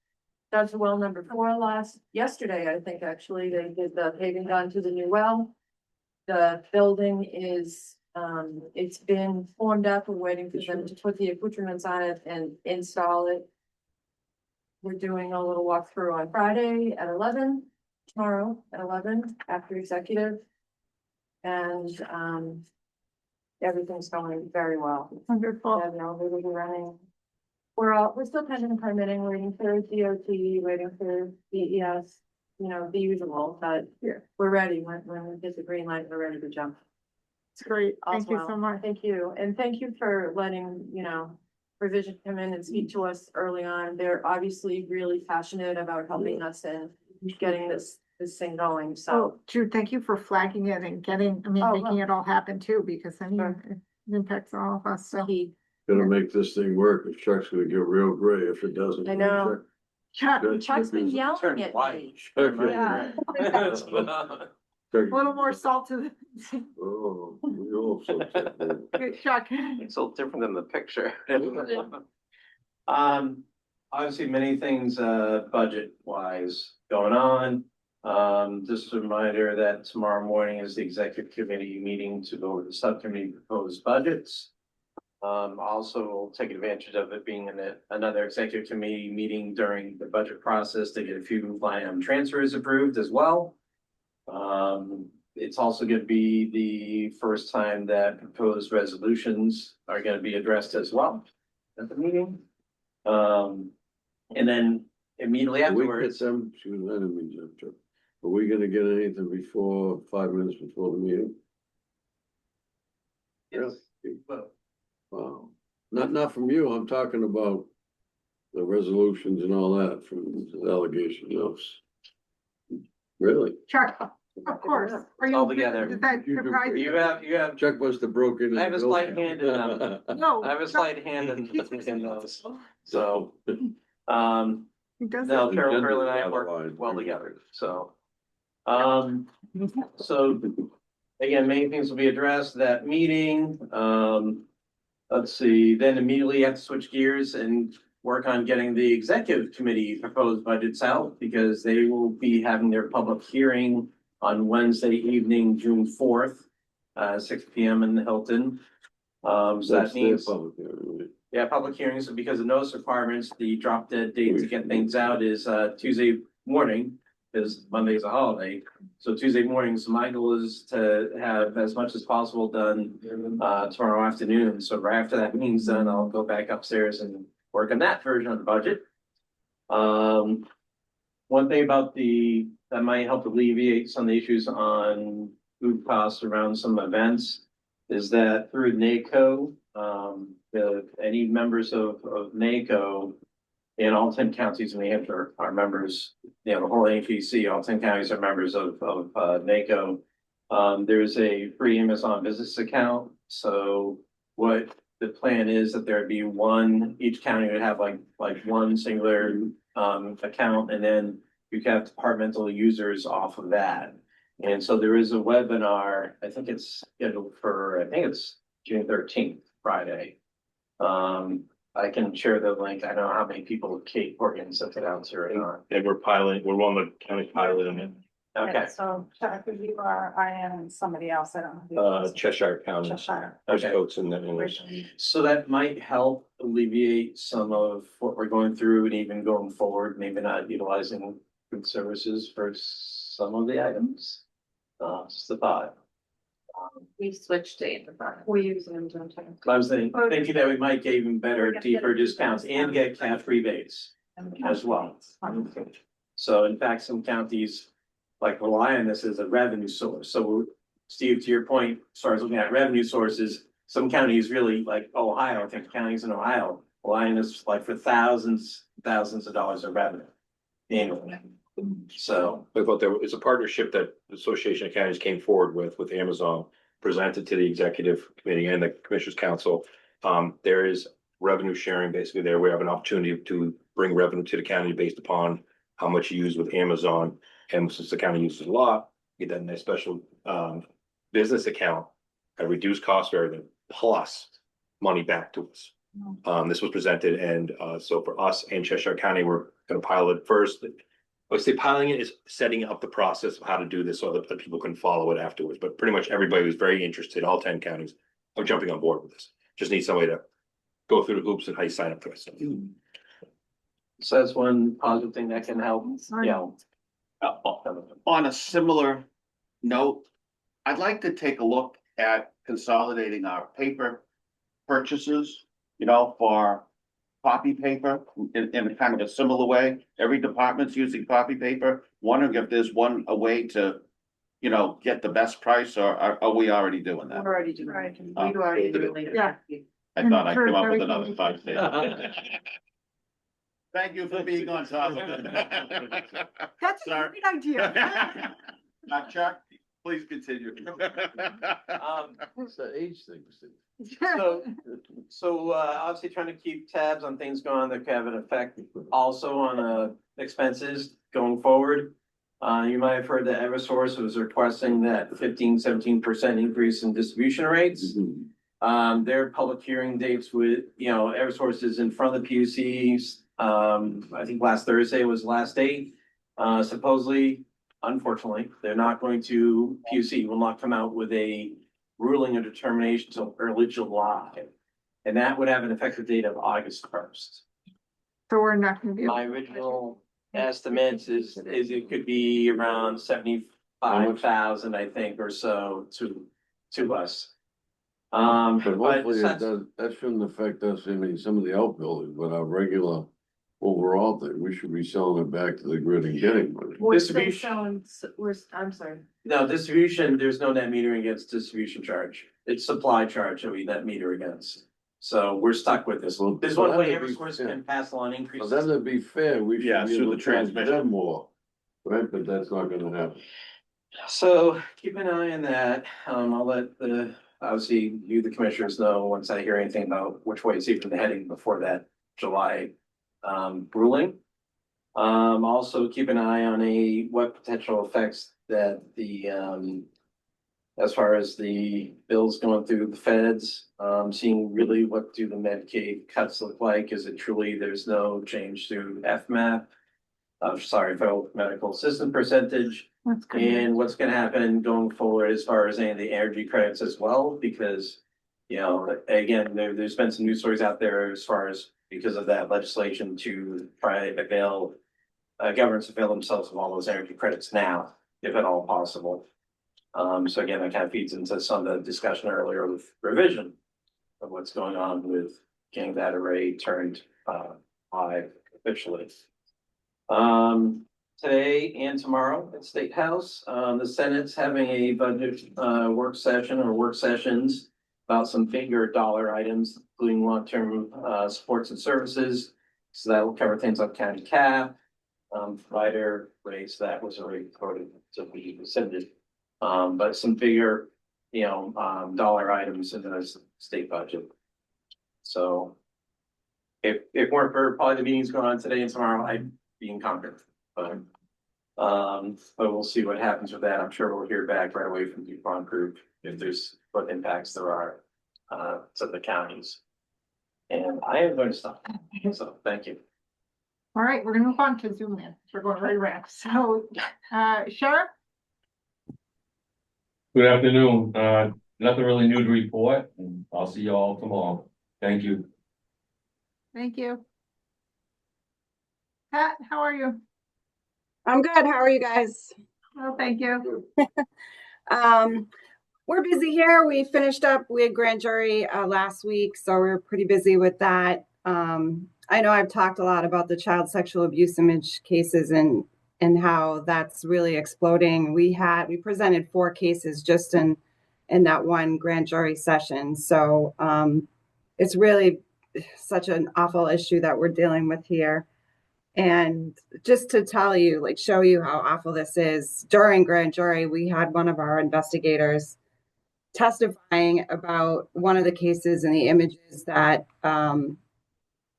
Dodge well number 4 yesterday, I think, actually. They did the paving done to the new well. The building is, it's been formed up. We're waiting for them to put the accoutrements on it and install it. We're doing a little walkthrough on Friday at 11, tomorrow at 11 after executive. And, everything's going very well. Wonderful. Yeah, no, we're running. We're still pending permitting, waiting for DOT, waiting for DES. you know, the usual, but Yeah. we're ready. When we get the green light, we're ready to jump. It's great. Thank you Oswald. so much. Thank you, and thank you for letting, you know, Revision come in and speak to us early on. They're obviously really passionate about helping us and getting this thing going, so. So Jude, thank you for flagging it and getting, making it all happen too, because then Sure. it impacts all of us, so. Key. Gonna make this thing work, the truck's gonna get real gray if it doesn't. I know. Chuck, Good. Chuck's been Turn yelling at me. Yeah. a little more salt to the, Oh, we all so sad. good, Chuck. It's a little different than the picture. Obviously, many things, budget wise going on. Just a reminder that tomorrow morning is the executive committee meeting to go over the subcommittee proposed budgets. Also take advantage of it being in another executive committee meeting during the budget process to get a few line item transfers approved as well. It's also gonna be the first time that proposed resolutions are gonna be addressed as well at the meeting. And then immediately Can we get afterwards, them, excuse me, I didn't mean to interrupt. Are we gonna get anything before, 5 minutes before the meeting? yes, well, Wow, not from you, I'm talking about the resolutions and all that from the allegation notes. Really? Chuck, of course. Are It's you- all together. Does that You do- surprise you you? have, Chuck must have broken. I have a slight hand in them. No. I have a slight hand in those, so, He does no, it. Carol, Carol and I work well together, so. So, again, many things will be addressed at that meeting, let's see, then immediately you have to switch gears and work on getting the executive committee proposed budgets out, because they will be having their public hearing on Wednesday evening, June 4th, 6 p.m. in the Hilton. So that That's their means, public hearing, right? yeah, public hearings, because of notice requirements, the drop dead date to get things out is, Tuesday morning, because Monday is a holiday. So Tuesday mornings, my goal is to have as much as possible done, tomorrow afternoon. So right after that meeting's done, I'll go back upstairs and work on that version of the budget. One thing about that might help alleviate some of the issues on food costs around some events is that through NACO, any members of NACO in all 10 counties in New Hampshire are members, the whole APC, all 10 counties are members of NACO. There's a free Amazon business account. So what the plan is that there'd be each county would have like one singular account, and then you can have departmental users off of that. And so there is a webinar, I think it's scheduled for, June 13th, Friday. I can share the link. I don't know how many people Kate Horgan sent it out to or not. And we're on the county piloting it, Okay, So, Chuck, you are, I am, and somebody else, I don't know. Cheshire County. Cheshire. There's Okay. coats in there. so that might help alleviate some of what we're going through, and even going forward, maybe not utilizing food services for some of the items. Just a thought. We switched to Amazon. We use them sometimes. I was thinking that we might get even better, deeper discounts and get cash rebates as well. So in fact, some counties like rely on this as a revenue source. So Steve, to your point, as far as looking at revenue sources, some counties really like Ohio, I think counties in Ohio rely on this like for thousands of dollars of revenue annually. So, I thought it's a partnership that the Association of Counties came forward with Amazon, presented to the executive committee and the commissioners council. There is revenue sharing basically there. We have an opportunity to bring revenue to the county based upon how much you use with Amazon. And since the county uses a lot, get that in a special business account at a reduced cost variable plus money back to us. This was presented, and so for us and Cheshire County, we're gonna pilot first. I would say piloting it is setting up the process of how to do this so that people can follow it afterwards. But pretty much everybody was very interested, all 10 counties, are jumping on board with this. Just need somebody to go through the hoops and how you sign up for it. so that's one positive thing that can help, On a similar note, I'd like to take a look at consolidating our paper purchases, for copy paper in a kind of a similar way? Every department's using copy paper, wondering if there's a way to, get the best price, or are we already doing that? We're already doing it. Oh. We already do it later. Yeah. I thought I'd For come up with everything. another 5 days. Thank you for being on top of it. That's a Sorry. great idea. Chuck, please continue. It's the age thing, Steve. So obviously trying to keep tabs on things going on that could have an effect also on expenses going forward. You might have heard that Eversource was requesting that 15-17% increase in distribution rates. Their public hearing dates with, Eversource is in front of the PUCs. I think last Thursday was the last date. Supposedly, unfortunately, they're not going to, PUC will not come out with a ruling or determination until early July. And that would have an effective date of August 1st. So we're not gonna be. My original estimates is it could be around 75,000, I think, or so to us. But But hopefully it that's- does, that shouldn't affect us, I mean, some of the outbuildings, but our regular overall thing, we should be selling it back to the grid and getting money. We're still Distribution. selling, I'm sorry. No, distribution, there's no net metering against distribution charge. It's supply charge that we net meter against. So we're stuck with this. Well, There's so one way that would be Eversource fair. can pass along So increases. then to be fair, we Yeah, should be through able the to charge transmission. them more, right, but that's not gonna happen. So keep an eye on that. I'll let obviously you, the commissioners, know once I hear anything about which way it's even heading before that July ruling. Also keep an eye on what potential effects that as far as the bills going through the feds, seeing really what do the Medicaid cuts look like? Is it truly there's no change to FMAP? Federal Medical Assistance percentage. That's good. And what's gonna happen going forward as far as any of the energy credits as well, because, again, there's been some news stories out there as far as because of that legislation to try to avail, governments avail themselves of all those energy credits now, if at all possible. So again, that kind of feeds into some of the discussion earlier with revision of what's going on with getting that array turned, live officially. Today and tomorrow at State House, the Senate's having a budget work session or work sessions about some bigger dollar items, including long-term supports and services. So that will cover things like county cap, provider rates, that was already quoted to be rescinded. But some bigger, dollar items in the state budget. So if it weren't for probably the meetings going on today and tomorrow, I'd be in Congress. But we'll see what happens with that. I'm sure we'll hear back right away from DuPont Group if there's what impacts there are to the counties. And I am going to stop. So thank you. All right, we're gonna move on to Zoom in. We're going right around. So, Sheriff? Good afternoon. Nothing really new to report, and I'll see you all tomorrow. Thank you. Thank you. Pat, how are you? I'm good. How are you guys? Oh, thank you. We're busy here. We finished up, we had grand jury last week, so we're pretty busy with that. I know I've talked a lot about the child sexual abuse image cases and how that's really exploding. We presented 4 cases just in that one grand jury session. So it's really such an awful issue that we're dealing with here. And just to tell you, show you how awful this is, during grand jury, we had one of our investigators testifying about one of the cases and the images that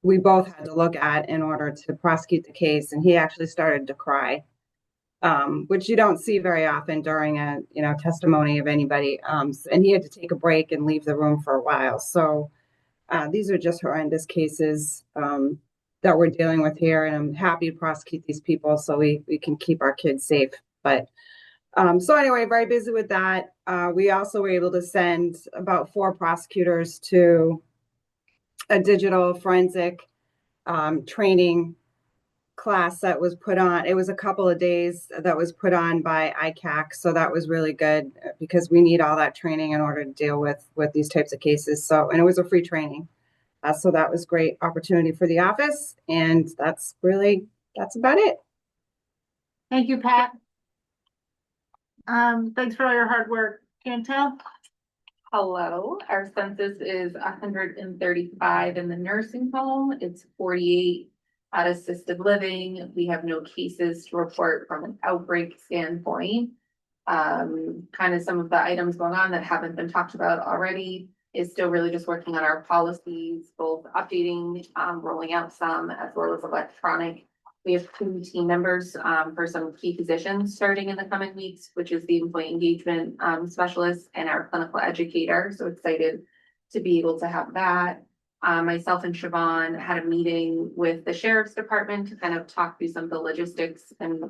we both had to look at in order to prosecute the case. And he actually started to cry, which you don't see very often during a testimony of anybody. And he had to take a break and leave the room for a while. So these are just horrendous cases that we're dealing with here. And I'm happy to prosecute these people so we can keep our kids safe. But so anyway, very busy with that. We also were able to send about 4 prosecutors to a digital forensic training class that was put on. It was a couple of days that was put on by ICAC. So that was really good because we need all that training in order to deal with these types of cases. So, and it was a free training. So that was great opportunity for the office, and that's about it. Thank you, Pat. Thanks for all your hard work. Chantel? Hello, our census is 135 in the nursing home. It's 48 at assisted living. We have no cases to report from an outbreak standpoint. Kind of some of the items going on that haven't been talked about already is still really just working on our policies, both updating, rolling out some as well as electronic. We have 2 team members for some key positions starting in the coming weeks, which is the employee engagement specialist and our clinical educator. So excited to be able to have that. Myself and Siobhan had a meeting with the sheriff's department to kind of talk through some of the logistics and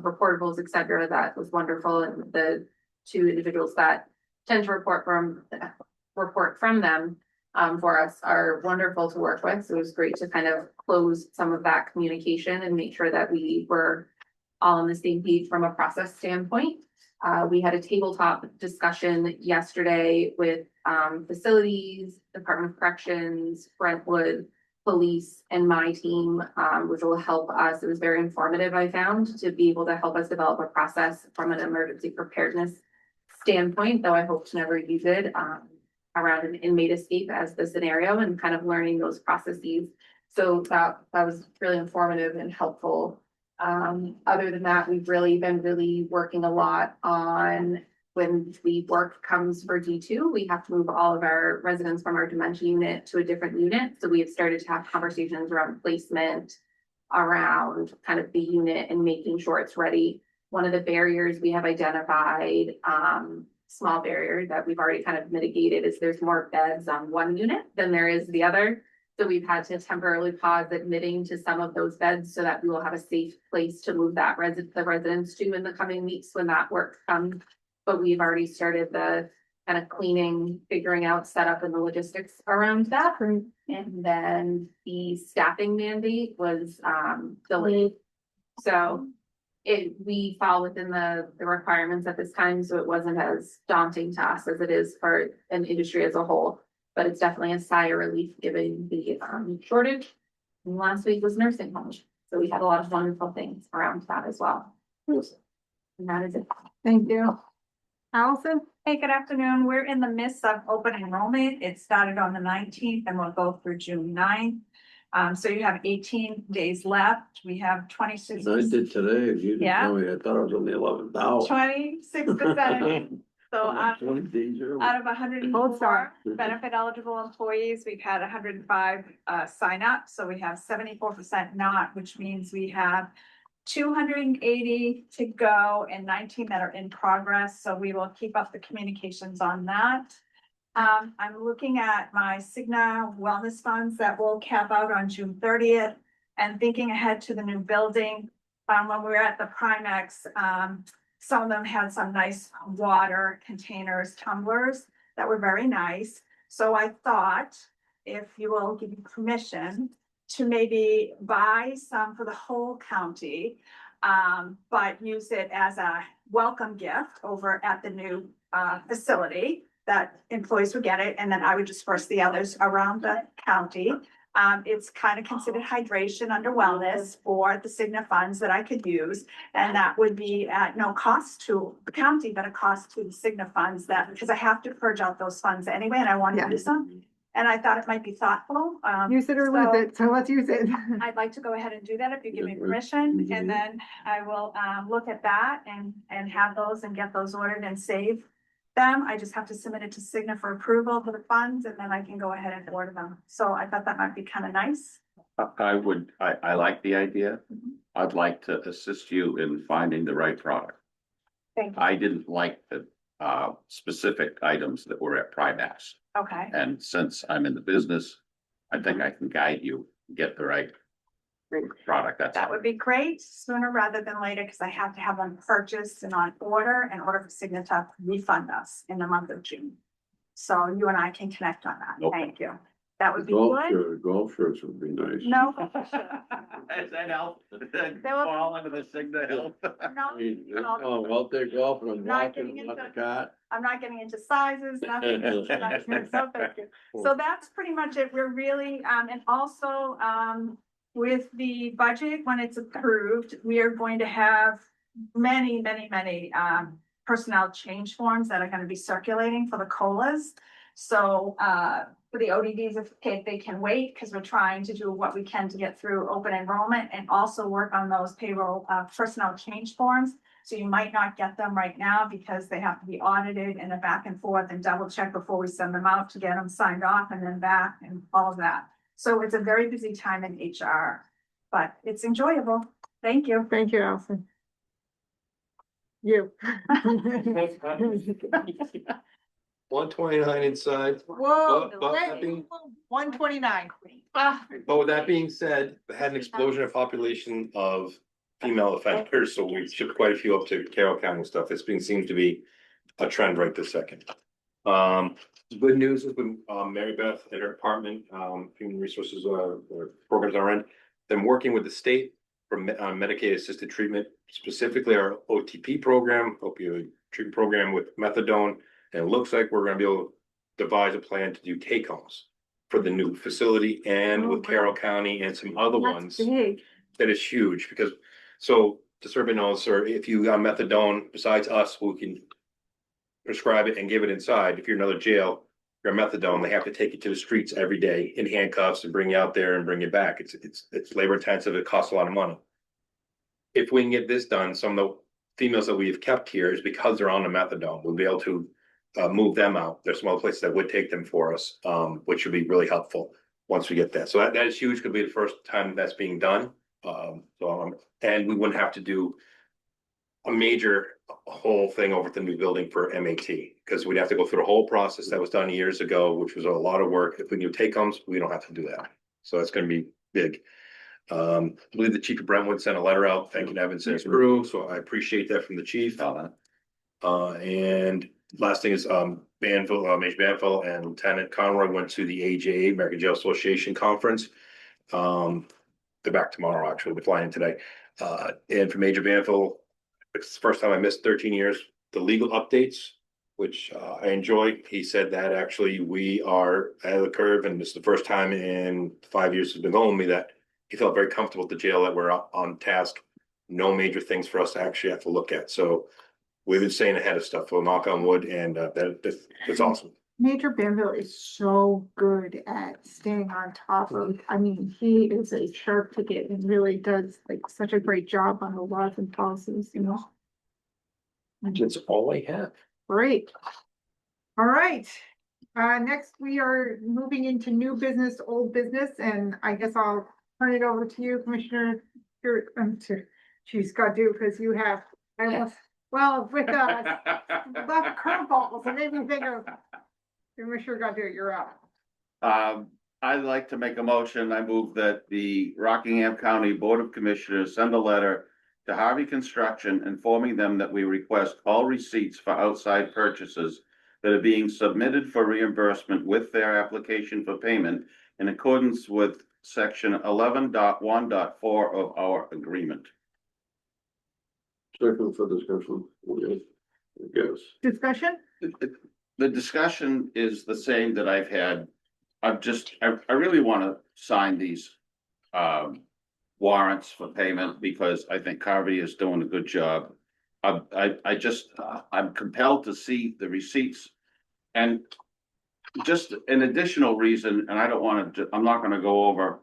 reportables, et cetera. That was wonderful. And the 2 individuals that tend to report from them for us are wonderful to work with. So it was great to kind of close some of that communication and make sure that we were all on the same page from a process standpoint. We had a tabletop discussion yesterday with facilities, Department of Corrections, Brentwood, police, and my team, which will help us. It was very informative, I found, to be able to help us develop a process from an emergency preparedness standpoint, though I hope to never use it. Around an inmate escape as the scenario and kind of learning those processes. So that was really informative and helpful. Other than that, we've been working a lot on when the work comes for D2, we have to move all of our residents from our dementia unit to a different unit. So we have started to have conversations around placement, around kind of the unit and making sure it's ready. One of the barriers we have identified, small barrier that we've already kind of mitigated, is there's more beds on one unit than there is the other. So we've had to temporarily pause admitting to some of those beds so that we will have a safe place to move the residents to in the coming weeks when that work comes. But we've already started the kind of cleaning, figuring out setup and the logistics around that. And then the staffing mandate was delayed. So we fall within the requirements at this time, so it wasn't as daunting to us as it is for an industry as a whole. But it's definitely a sigh of relief given the shortage. And last week was nursing home, so we had a lot of wonderful things around that as well. And that is it. Thank you. Allison? Hey, good afternoon. We're in the midst of open enrollment. It started on the 19th and will go through June 9th. So you have 18 days left. We have 26. I did today, you didn't Yeah. tell me, I thought it was on the 11th hour. 26%. So out 20 days early. of 104 benefit eligible employees, we've had 105 sign up. So we have 74% not, which means we have 280 to go and 19 that are in progress. So we will keep up the communications on that. I'm looking at my Cigna wellness funds that will cap out on June 30th and thinking ahead to the new building. When we were at the Primex, some of them had some nice water containers, tumblers that were very nice. So I thought if you will give me permission to maybe buy some for the whole county, but use it as a welcome gift over at the new facility, that employees would get it, and then I would disperse the others around the county. It's kind of considered hydration under wellness for the Cigna funds that I could use. And that would be at no cost to the county, but a cost to the Cigna funds, that, because I have to purge out those funds anyway, and I want to use them. And I thought it might be thoughtful. Use it or lose it, so let's use it. I'd like to go ahead and do that if you give me permission, and then I will look at that and have those and get those ordered and save them. I just have to submit it to Cigna for approval for the funds, and then I can go ahead and order them. So I thought that might be kind of nice. I like the idea. I'd like to assist you in finding the right product. Thank you. I didn't like the specific items that were at Primax. Okay. And since I'm in the business, I think I can guide you, get the right product. That would be great, sooner rather than later, because I have to have them purchased and on order in order for Cigna to refund us in the month of June. So you and I can connect on that. Okay. Thank you. That would be good. Golf shirts would be nice. No, Is that help? will- Fall into the signal help? no, Oh, out there golfing, I'm Not watching, getting on the into- cart. I'm not getting into sizes, nothing. So thank you. So that's pretty much it. We're really, and also, with the budget, when it's approved, we are going to have many, personnel change forms that are gonna be circulating for the COLAs. So, for the ODDs, if they can wait, because we're trying to do what we can to get through open enrollment and also work on those payroll, personnel change forms. So you might not get them right now because they have to be audited and a back and forth and double check before we send them out to get them signed off and then back and all of that. So it's a very busy time in HR, but it's enjoyable. Thank you. Thank you, Allison. You. 129 inside. Whoa, But that being- 129. But with that being said, we had an explosion of population of female offenders, so we shipped quite a few up to Carroll County and stuff. This seems to be a trend right this second. Good news is with Mary Beth and her department, human resources programs are in. Been working with the state for Medicaid assisted treatment, specifically our OTP program, opioid treatment program with methadone. And it looks like we're gonna be able to devise a plan to do take homes for the new facility and with Carroll County and some other ones. Big. That is huge because, so just so everybody knows, sir, if you got methadone, besides us, who can prescribe it and give it inside, if you're another jail, you're methadone, they have to take you to the streets every day in handcuffs and bring you out there and bring you back. It's labor intensive. It costs a lot of money. If we can get this done, some of the females that we've kept here is because they're on the methadone, we'll be able to move them out. There's some other places that would take them for us, which would be really helpful once we get that. So that is huge. Could be the first time that's being done. And we wouldn't have to do a major whole thing over at the new building for MAT, because we'd have to go through the whole process that was done years ago, which was a lot of work. If we do take homes, we don't have to do that. So that's gonna be big. I believe the chief of Brentwood sent a letter out thanking Evans and his crew, so I appreciate that from the chief. And last thing is, Major Banville and Lieutenant Conroy went to the AJA, American Jail Association Conference. They're back tomorrow, actually, they're flying in today. And for Major Banville, it's the first time I missed 13 years, the legal updates, which I enjoy. He said that actually we are ahead of the curve, and this is the first time in 5 years he's been going with me that he felt very comfortable at the jail that we're on task. No major things for us to actually have to look at. So we've been staying ahead of stuff. We'll knock on wood, and that's awesome. Major Banville is so good at staying on top of, I mean, he is a sharp ticket and really does like such a great job on the laws and policies, you know. That's all I have. Great. All right. Next we are moving into new business, old business, and I guess I'll turn it over to you, Commissioner. She's got to, because you have, well, with left curveballs and made me think of Commissioner Godu, you're up. I'd like to make a motion. I move that the Rockingham County Board of Commissioners send a letter to Harvey Construction informing them that we request all receipts for outside purchases that are being submitted for reimbursement with their application for payment in accordance with section 11.1.4 of our agreement. Second for discussion. Yes. Discussion? The discussion is the same that I've had. I really want to sign these warrants for payment because I think Harvey is doing a good job. I'm compelled to see the receipts. And just an additional reason, and I'm not going to go over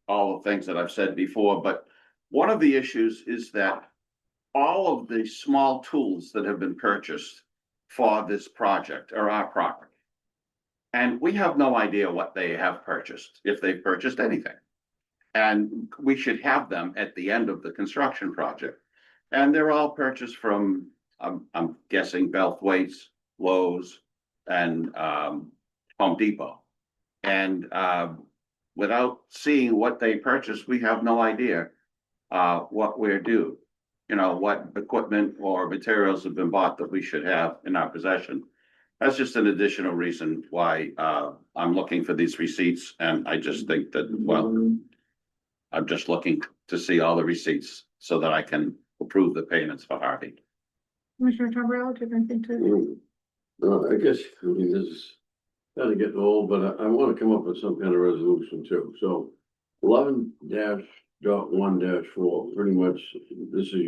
all the things that I've said before, but one of the issues is that all of the small tools that have been purchased for this project are our property. And we have no idea what they have purchased, if they've purchased anything. And we should have them at the end of the construction project. And they're all purchased from, I'm guessing, Belthwaite, Lowe's, and Home Depot. And without seeing what they purchased, we have no idea what we're due. You know, what equipment or materials have been bought that we should have in our possession. That's just an additional reason why, I'm looking for these receipts, and I just think that, well, I'm just looking to see all the receipts so that I can approve the payments for Harvey. Commissioner Tombrello, do you have anything to? No, I guess, I mean, this is kind of getting old, but I want to come up with some kind of resolution too. So 11-1-4, pretty much, this is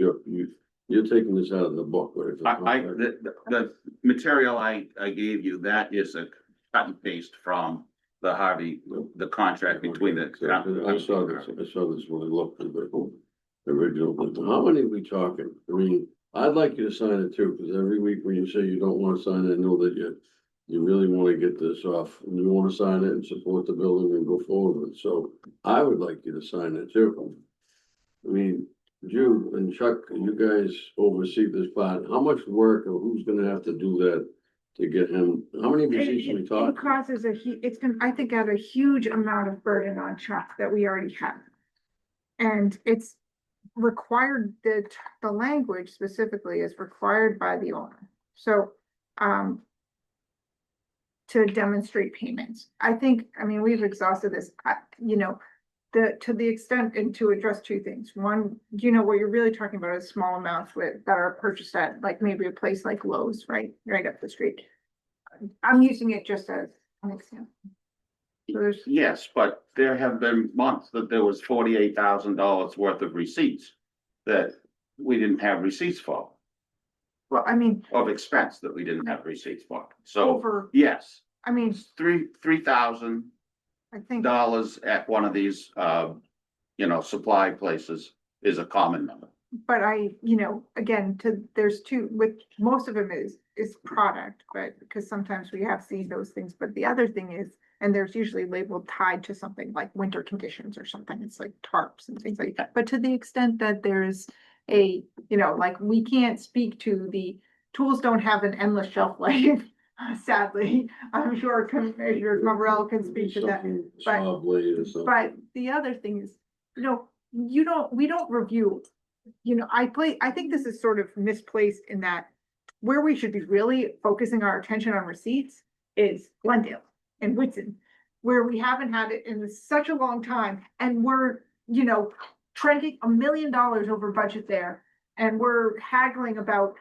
you're taking this out of the book, right? The material I gave you, that is a cut and paste from the Harvey, the contract between the. I saw this when I looked at the original, but how many are we talking? I mean, I'd like you to sign it too, because every week when you say you don't want to sign it, I know that you really want to get this off, and you want to sign it and support the building and go forward with it, so I would like you to sign it too. I mean, Jude and Chuck, you guys oversee this part, how much work or who's gonna have to do that to get him, how many receipts are we It talking? causes it's gonna, I think, add a huge amount of burden on Chuck that we already have. And it's required, the language specifically is required by the owner, so, to demonstrate payments. I think, I mean, we've exhausted this, you know, to the extent, and to address two things. One, you know, what you're really talking about is small amounts that are purchased at, like, maybe a place like Lowe's, right up the street. I'm using it just as an example. So there's, Yes, but there have been months that there was $48,000 worth of receipts that we didn't have receipts for, well, I mean, of expense that we didn't have receipts for. So, over, yes, I mean, $3,000 I think, at one of these, supply places is a common number. but you know, again, there's two, with most of them is product, but because sometimes we have seen those things, but the other thing is, and there's usually labeled tied to something like winter conditions or something, it's like tarps and things like that. But to the extent that there's you know, like, we can't speak to the tools don't have an endless shelf life. Sadly, I'm sure Commissioner Tombrello can speak to that. Saw blade or something. But the other thing is, you know, we don't review, you know, I think this is sort of misplaced in that where we should be really focusing our attention on receipts is Glendale and Whitson, where we haven't had it in such a long time, and we're, you know, trending $1 million over budget there, and we're haggling about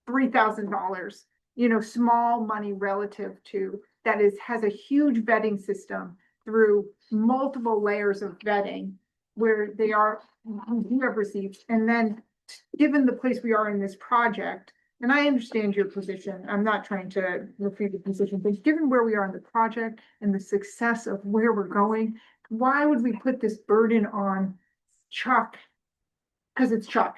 $3,000, you know, small money relative to that has a huge vetting system through multiple layers of vetting where they you have received. And then, given the place we are in this project, and I understand your position, I'm not trying to refute the position, but given where we are in the project and the success of where we're going, why would we put this burden on Chuck? Because it's Chuck.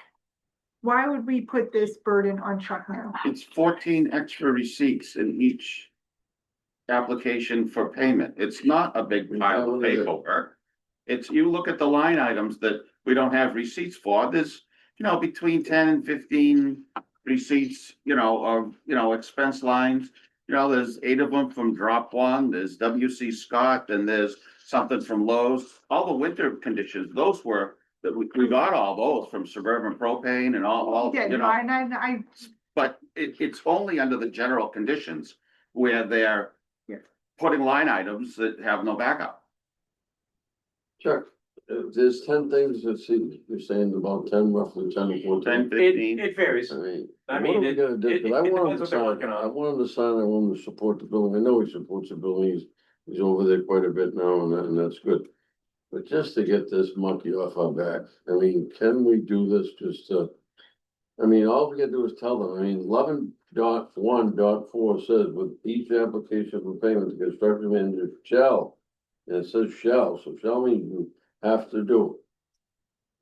Why would we put this burden on Chuck now? It's 14 extra receipts in each application for payment. It's not a big pile of paperwork. It's, you look at the line items that we don't have receipts for, there's, between 10 and 15 receipts, expense lines. There's 8 of them from Drop One, there's WC Scott, and there's something from Lowe's. All the winter conditions, those were, that we got all those from Suburban Propane and all, I but it's only under the general conditions where they're putting line items that have no backup. Chuck, there's 10 things that you're saying about 10, roughly 10 or 14. 10, 15. It varies. I mean, I what mean, are we gonna do? it 'Cause I want depends him to what they're sign, working on. I want him to sign, I want him to support the building, I know he supports the building, he's over there quite a bit now, and that's good. But just to get this monkey off our back, I mean, can we do this all we gotta do is tell them, 11.1.4 says with each application for payment, the construction manager shall. And it says shall, so shall mean you have to do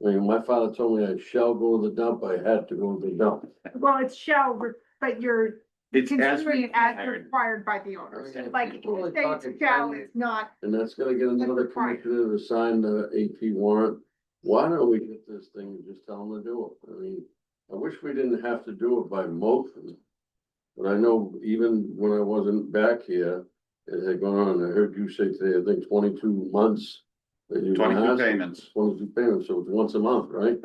it. My father told me I shall go to the dump, I had to go to the dump. well, it's shall, but you're It's as considering it as required. required by the owners. Okay. Like, People are say it's talking shall Chinese. is not, And that's gonna get another required. commissioner to sign the AP warrant. Why don't we get this thing and just tell them to do it? I wish we didn't have to do it by motion. But I know even when I wasn't back here, it had gone on, I heard you say today, I think 22 months. that you 22 asked. payments, 22 payments, so it's once a month, right?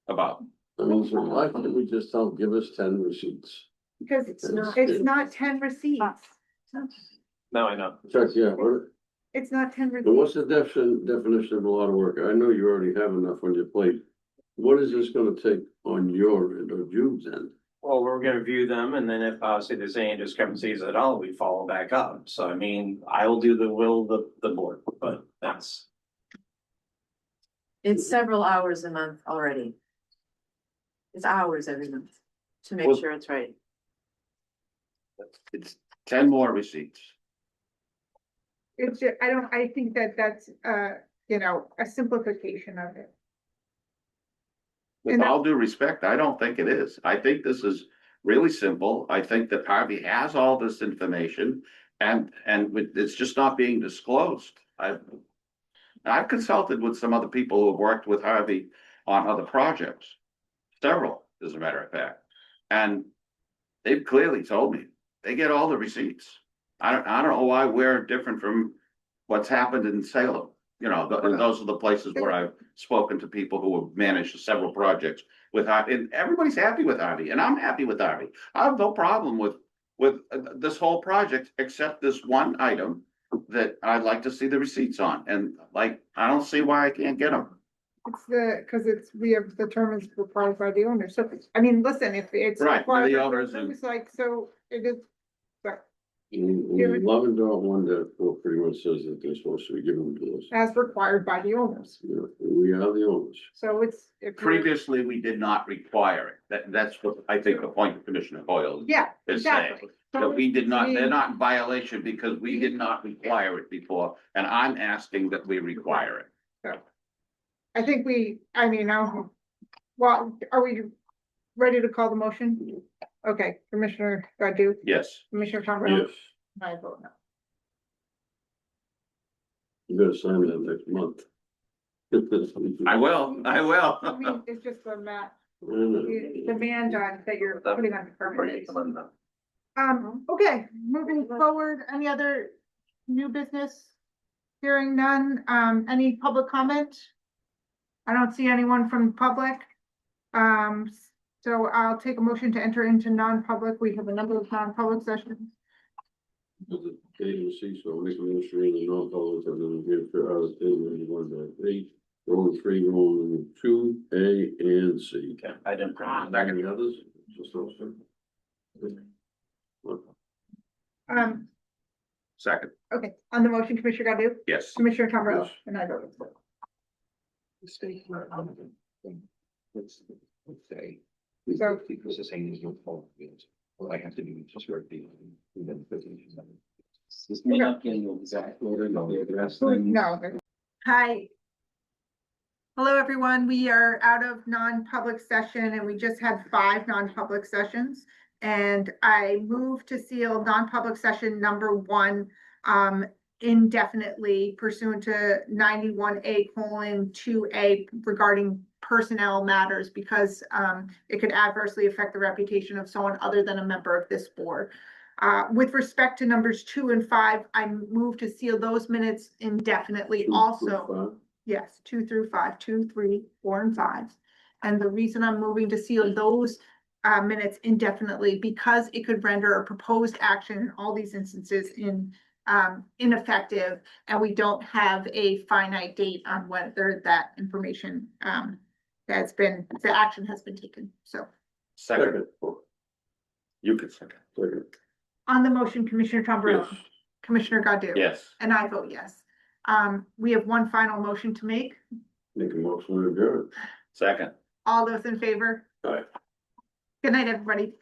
about. So why can't we just tell them, give us 10 receipts? Because It's it's not 10 receipts. No, I know. Chuck, yeah, what, It's not 10 but what's receipts. the definition of a lot of work? I know you already have enough on your plate. What is this gonna take on your end or Jude's end? Well, we're gonna view them, and then if obviously there's any discrepancies at all, we follow back up. So I mean, I will do the will of the board, but that's. It's several hours a month already. It's hours every month to make Well- sure it's right. It's 10 more receipts. It's just, I think that that's, you know, a simplification of it. With all due respect, I don't think it is. I think this is really simple. I think that Harvey has all this information and it's just not being disclosed. I've consulted with some other people who have worked with Harvey on other projects. Several, as a matter of fact. And they've clearly told me they get all the receipts. I don't know why we're different from what's happened in Salem. You know, those are the places where I've spoken to people who have managed several projects with Harvey, and everybody's happy with Harvey, and I'm happy with Harvey. I have no problem with this whole project, except this one item that I'd like to see the receipts on, and like, I don't see why I can't get them. It's because we have the term is required by the owner. So, I mean, listen, if it's. Right, required the by owners owner, and- It's like, so it is, but In 11.1.4 pretty much says that they're supposed to be given to us. as required by the owners. You know, we are the owners. So it's. if you're- Previously, we did not require it. That's what I think the point of Commissioner Hoyle Yeah, is saying. exactly. That we did not, they're I mean, not in violation because we did not require it before, and I'm asking that we require it. I think well, are we ready to call the motion? Okay, Commissioner Godu, Yes. Commissioner Tombrello. Yes, I vote no. you gotta sign that next month. I will. I mean, it's just the demand on that you're putting on the permit. Okay, moving forward, any other new business? Hearing none, any public comment? I don't see anyone from the public. So I'll take a motion to enter into non-public. We have a number of non-public sessions. The agency, so make a motion in the non-public and then give for out of 1.8, Roman 3, Roman 2, A and C. Okay, I didn't. Any others? Just those two? Second, Okay, on the motion, Commissioner Godu, yes. Commissioner Tombrello, Yes. and I vote. So- Because the same is your fault. All I have to do is just work the. This may not be in the exact order, but the address thing. No. Hi. Hello, everyone. We are out of non-public session and we just had 5 non-public sessions. And I moved to seal non-public session number 1 indefinitely pursuant to 91A:2A regarding personnel matters because it could adversely affect the reputation of someone other than a member of this board. With respect to numbers 2 and 5, I moved to seal those minutes indefinitely also. Yes, 2 through 5, 2, 3, 4, and 5. And the reason I'm moving to seal those minutes indefinitely because it could render a proposed action in all these instances ineffective, and we don't have a finite date on whether that information the action has been taken. So Second. You can second. on the motion, Commissioner Tombrello, Yes. Commissioner Godu. Yes. And I vote yes. We have one final motion to make. Make a motion to adjourn. Second. All those in favor? Aye. Good night, everybody.